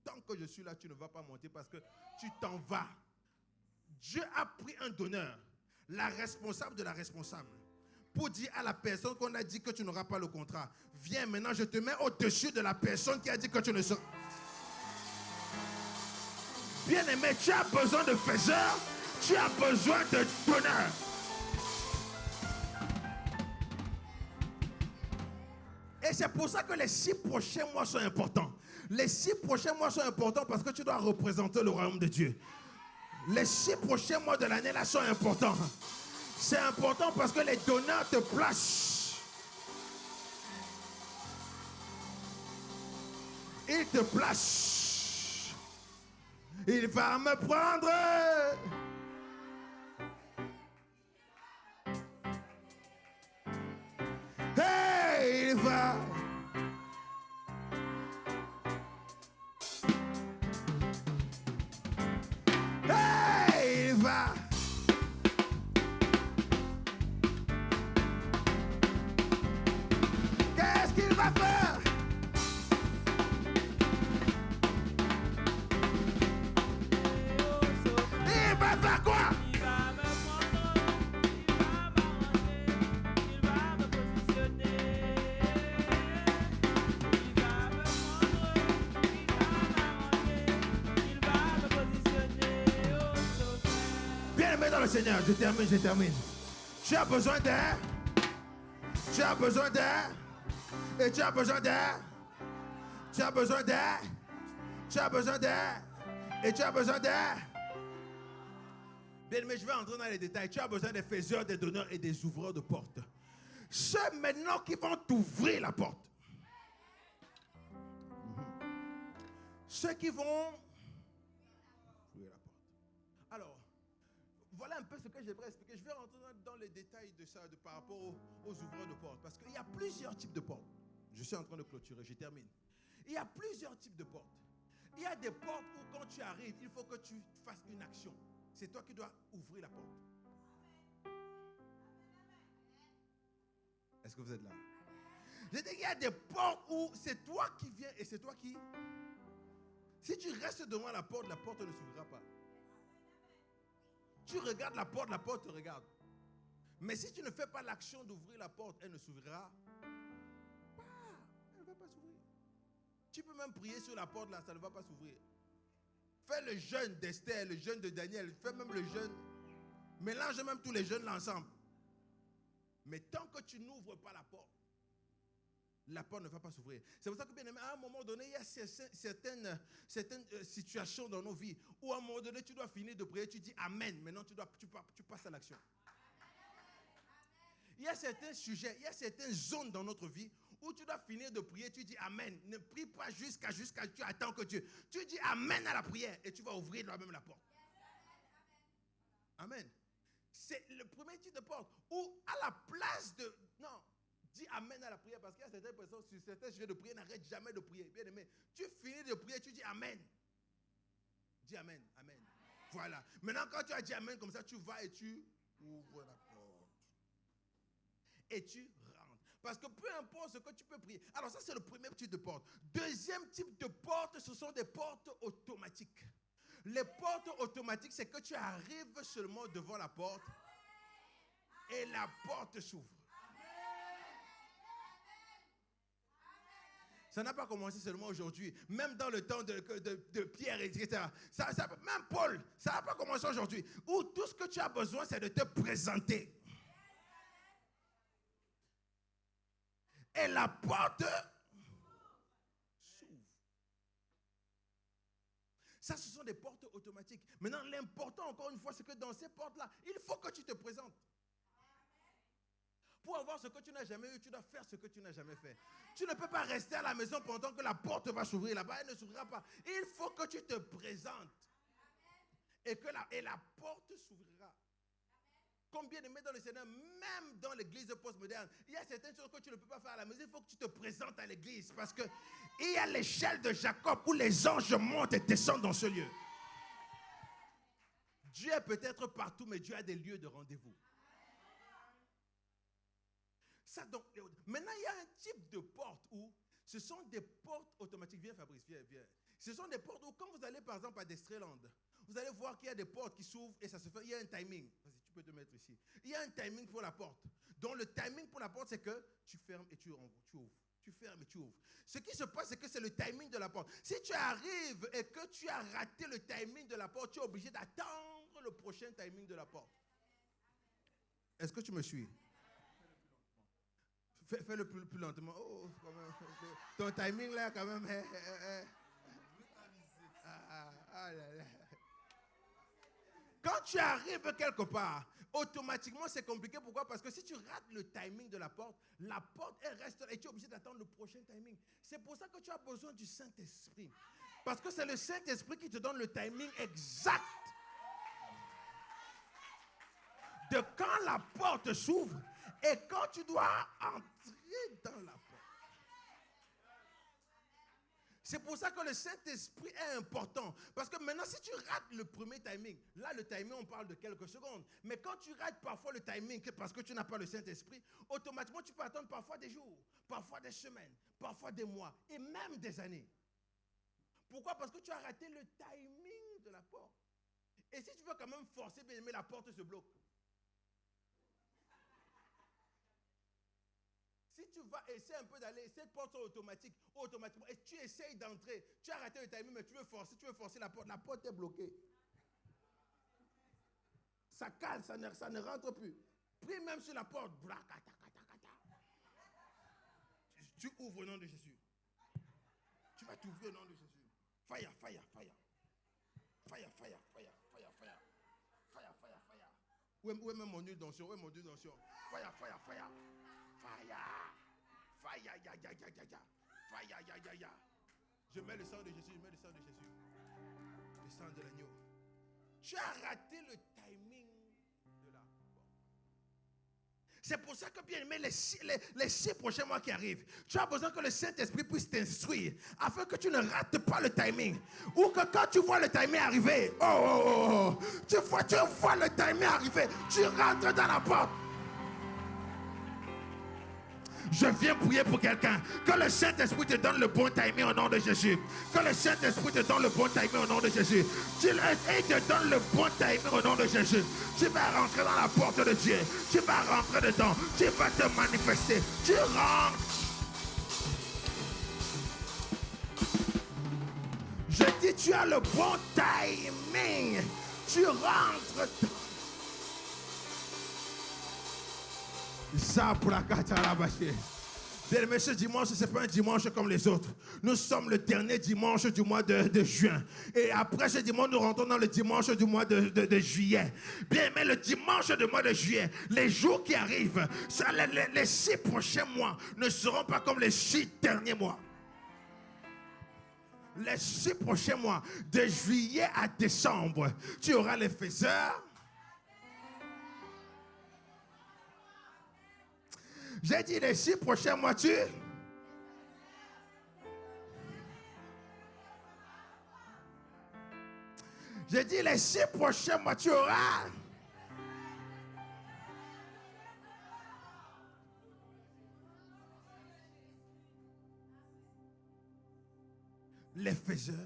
tant que je suis là, tu ne vas pas monter parce que tu t'en vas. Dieu a pris un donneur, la responsable de la responsable, pour dire à la personne qu'on a dit que tu n'auras pas le contrat. Viens maintenant, je te mets au-dessus de la personne qui a dit que tu ne seras. Bien aimé, tu as besoin de faiseurs, tu as besoin de donneurs. Et c'est pour ça que les 6 prochains mois sont importants. Les 6 prochains mois sont importants parce que tu dois représenter le royaume de Dieu. Les 6 prochains mois de l'année là sont importants. C'est important parce que les donneurs te placent. Il te place. Il va me prendre. Hey, il va. Hey, il va. Qu'est-ce qu'il va faire? Il va faire quoi? Il va me prendre, il va m'arranger, il va me positionner. Il va me prendre, il va m'arranger, il va me positionner au sommet. Bien aimé dans le Seigneur, je termine. Tu as besoin d'air. Tu as besoin d'air. Et tu as besoin d'air. Tu as besoin d'air. Tu as besoin d'air. Et tu as besoin d'air. Bien aimé, je vais entrer dans les détails. Tu as besoin des faiseurs, des donneurs et des ouvreurs de portes. Ceux maintenant qui vont t'ouvrir la porte. Ceux qui vont ouvrir la porte. Alors, voilà un peu ce que j'aimerais expliquer. Je vais rentrer dans les détails de ça par rapport aux ouvreurs de portes. Parce qu'il y a plusieurs types de portes. Je suis en train de clôturer, je termine. Il y a plusieurs types de portes. Il y a des portes où quand tu arrives, il faut que tu fasses une action. C'est toi qui dois ouvrir la porte. Est-ce que vous êtes là? Je dis, il y a des portes où c'est toi qui viens et c'est toi qui... Si tu restes devant la porte ne s'ouvrira pas. Tu regardes la porte te regarde. Mais si tu ne fais pas l'action d'ouvrir la porte, elle ne s'ouvrira pas. Elle ne va pas s'ouvrir. Tu peux même prier sur la porte là, ça ne va pas s'ouvrir. Fais le jeûne d'Esther, le jeûne de Daniel, fais même le jeûne. Mélange même tous les jeûnes là ensemble. Mais tant que tu n'ouvres pas la porte, la porte ne va pas s'ouvrir. C'est pour ça que, bien aimé, à un moment donné, il y a certaines situations dans nos vies où à un moment donné, tu dois finir de prier, tu dis Amen. Maintenant, tu passes à l'action. Il y a certains sujets, il y a certaines zones dans notre vie où tu dois finir de prier, tu dis Amen. Ne prie pas jusqu'à tu attends que Dieu. Tu dis Amen à la prière et tu vas ouvrir toi-même la porte. Amen. C'est le premier type de porte où à la place de... Non, dis Amen à la prière parce qu'il y a certaines personnes sur certains sujets de prière n'arrêtent jamais de prier. Bien aimé, tu finis de prier, tu dis Amen. Dis Amen, Amen. Voilà. Maintenant, quand tu as dit Amen comme ça, tu vas et tu ouvres la porte. Et tu rentres. Parce que peu importe ce que tu peux prier. Alors ça, c'est le premier type de porte. Deuxième type de porte, ce sont des portes automatiques. Les portes automatiques, c'est que tu arrives seulement devant la porte et la porte s'ouvre. Ça n'a pas commencé seulement aujourd'hui. Même dans le temps de Pierre, etc. Même Paul, ça n'a pas commencé aujourd'hui. Où tout ce que tu as besoin, c'est de te présenter. Et la porte s'ouvre. Ça, ce sont des portes automatiques. Maintenant, l'important, encore une fois, c'est que dans ces portes-là, il faut que tu te présentes. Pour avoir ce que tu n'as jamais eu, tu dois faire ce que tu n'as jamais fait. Tu ne peux pas rester à la maison pendant que la porte va s'ouvrir. Là-bas, elle ne s'ouvrira pas. Il faut que tu te présentes. Et que la porte s'ouvrira. Combien de dans le Seigneur, même dans l'église postmoderne, il y a certaines choses que tu ne peux pas faire à la maison. Il faut que tu te présentes à l'église. Parce qu'il y a l'échelle de Jacob où les anges montent et descendent dans ce lieu. Dieu est peut-être partout, mais Dieu a des lieux de rendez-vous. Ça, donc, maintenant, il y a un type de porte où ce sont des portes automatiques. Viens Fabrice, viens. Ce sont des portes où quand vous allez par exemple à Destreland, vous allez voir qu'il y a des portes qui s'ouvrent et ça se fait. Il y a un timing. Vas-y, tu peux te mettre ici. Il y a un timing pour la porte. Donc le timing pour la porte, c'est que tu fermes et tu ouvres. Tu fermes et tu ouvres. Ce qui se passe, c'est que c'est le timing de la porte. Si tu arrives et que tu as raté le timing de la porte, tu es obligé d'attendre le prochain timing de la porte. Est-ce que tu me suis? Fais-le plus lentement. Oh, quand même. Ton timing là, quand même. Quand tu arrives quelque part, automatiquement c'est compliqué. Pourquoi? Parce que si tu rates le timing de la porte elle reste là et tu es obligé d'attendre le prochain timing. C'est pour ça que tu as besoin du Saint-Esprit. Parce que c'est le Saint-Esprit qui te donne le timing exact de quand la porte s'ouvre et quand tu dois entrer dans la porte. C'est pour ça que le Saint-Esprit est important. Parce que maintenant, si tu rates le premier timing, là, le timing, on parle de quelques secondes. Mais quand tu rates parfois le timing, parce que tu n'as pas le Saint-Esprit, automatiquement, tu peux attendre parfois des jours, parfois des semaines, parfois des mois et même des années. Pourquoi? Parce que tu as raté le timing de la porte. Et si tu veux quand même forcer, bien aimé, la porte se bloque. Si tu vas essayer un peu d'aller, cette porte automatique, automatiquement, et tu essayes d'entrer, tu as raté le timing, mais tu veux forcer la porte est bloquée. Ça cale, ça ne rentre plus. Prie même sur la porte. Tu ouvres au nom de Jésus. Tu vas t'ouvrir au nom de Jésus. Fire. Où est même mon huile d'onction? Fire. Je mets le sang de Jésus. Le sang de l'agneau. Tu as raté le timing de la porte. C'est pour ça que, bien aimé, les 6 prochains mois qui arrivent, tu as besoin que le Saint-Esprit puisse t'instruire afin que tu ne rates pas le timing. Ou que quand tu vois le timing arriver, tu vois le timing arriver, tu rentres dans la porte. Je viens prier pour quelqu'un. Que le Saint-Esprit te donne le bon timing au nom de Jésus. Que le Saint-Esprit te donne le bon timing au nom de Jésus. Il te donne le bon timing au nom de Jésus. Tu vas rentrer dans la porte de Dieu. Tu vas rentrer dedans. Tu vas te manifester. Tu rentres. Je dis, tu as le bon timing. Tu rentres dans. Bien aimé, ce dimanche, ce n'est pas un dimanche comme les autres. Nous sommes le dernier dimanche du mois de juin. Et après ce dimanche, nous rentrons dans le dimanche du mois de juillet. Bien aimé, le dimanche du mois de juillet, les jours qui arrivent, les 6 prochains mois ne seront pas comme les 6 derniers mois. Les 6 prochains mois, de juillet à décembre, tu auras les faiseurs. J'ai dit les 6 prochains mois, tu... J'ai dit les 6 prochains mois, tu auras... les faiseurs.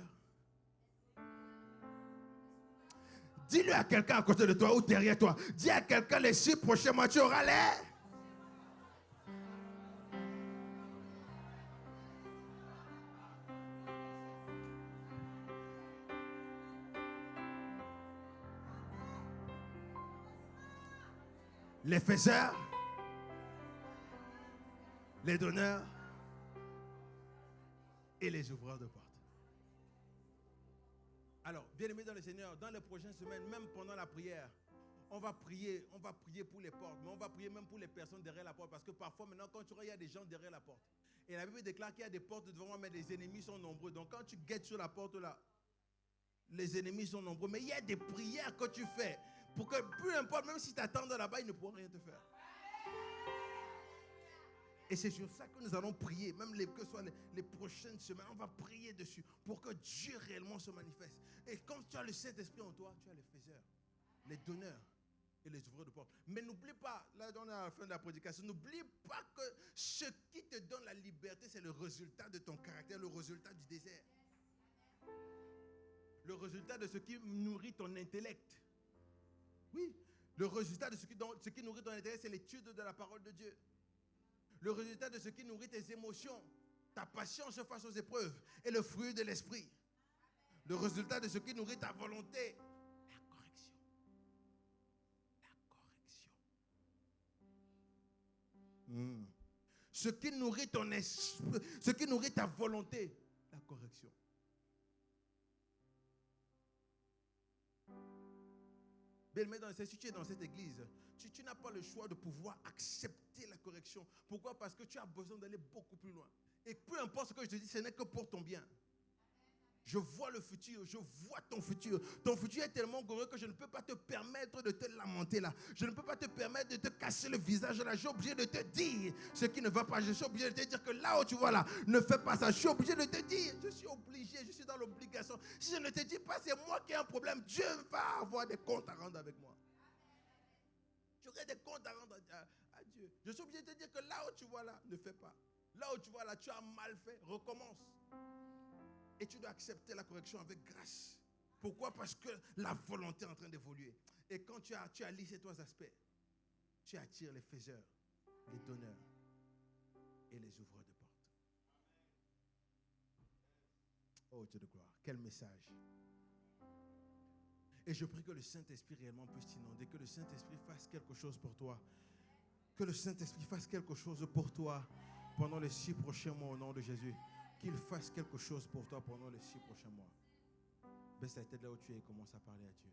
Dis-le à quelqu'un à côté de toi ou derrière toi. Dis à quelqu'un les 6 prochains mois, tu auras les... les faiseurs, les donneurs et les ouvreurs de porte. Alors, bien-aimés dans le Seigneur, dans les prochaines semaines, même pendant la prière, on va prier pour les portes, mais on va prier même pour les personnes derrière la porte, parce que parfois maintenant, quand tu regardes, il y a des gens derrière la porte. Et la Bible déclare qu'il y a des portes devant moi, mais les ennemis sont nombreux. Donc quand tu guettes sur la porte là, les ennemis sont nombreux. Mais il y a des prières que tu fais pour que, peu importe, même si tu attends là-bas, ils ne pourront rien te faire. Et c'est sur ça que nous allons prier, même que ce soit les prochaines semaines, on va prier dessus pour que Dieu réellement se manifeste. Et comme tu as le Saint-Esprit en toi, tu as les faiseurs, les donneurs et les ouvreurs de porte. Mais n'oublie pas, là on est à la fin de la prédication, n'oublie pas que ce qui te donne la liberté, c'est le résultat de ton caractère, le résultat du désert. Le résultat de ce qui nourrit ton intellect. Oui, le résultat de ce qui nourrit ton intellect, c'est l'étude de la parole de Dieu. Le résultat de ce qui nourrit tes émotions, ta patience face aux épreuves et le fruit de l'esprit. Le résultat de ce qui nourrit ta volonté, la correction. La correction. Ce qui nourrit ton esprit, ce qui nourrit ta volonté, la correction. Bien-aimé, si tu es dans cette église, tu n'as pas le choix de pouvoir accepter la correction. Pourquoi? Parce que tu as besoin d'aller beaucoup plus loin. Et peu importe ce que je te dis, ce n'est que pour ton bien. Je vois le futur, je vois ton futur. Ton futur est tellement glorieux que je ne peux pas te permettre de te lamenter là. Je ne peux pas te permettre de te casser le visage là. Je suis obligé de te dire ce qui ne va pas. Je suis obligé de te dire que là où tu vois là, ne fais pas ça. Je suis obligé de te dire, je suis obligé, je suis dans l'obligation. Si je ne te dis pas, c'est moi qui ai un problème. Dieu va avoir des comptes à rendre avec moi. J'aurai des comptes à rendre à Dieu. Je suis obligé de te dire que là où tu vois là, ne fais pas. Là où tu vois là, tu as mal fait, recommence. Et tu dois accepter la correction avec grâce. Pourquoi? Parce que la volonté est en train d'évoluer. Et quand tu as lu ces 3 aspects, tu attires les faiseurs, les donneurs et les ouvreurs de porte. Oh Dieu de gloire, quel message. Et je prie que le Saint-Esprit réellement puisse t'inonder, que le Saint-Esprit fasse quelque chose pour toi. Que le Saint-Esprit fasse quelque chose pour toi pendant les 6 prochains mois au nom de Jésus. Qu'il fasse quelque chose pour toi pendant les 6 prochains mois. Baisse la tête là où tu es et commence à parler à Dieu.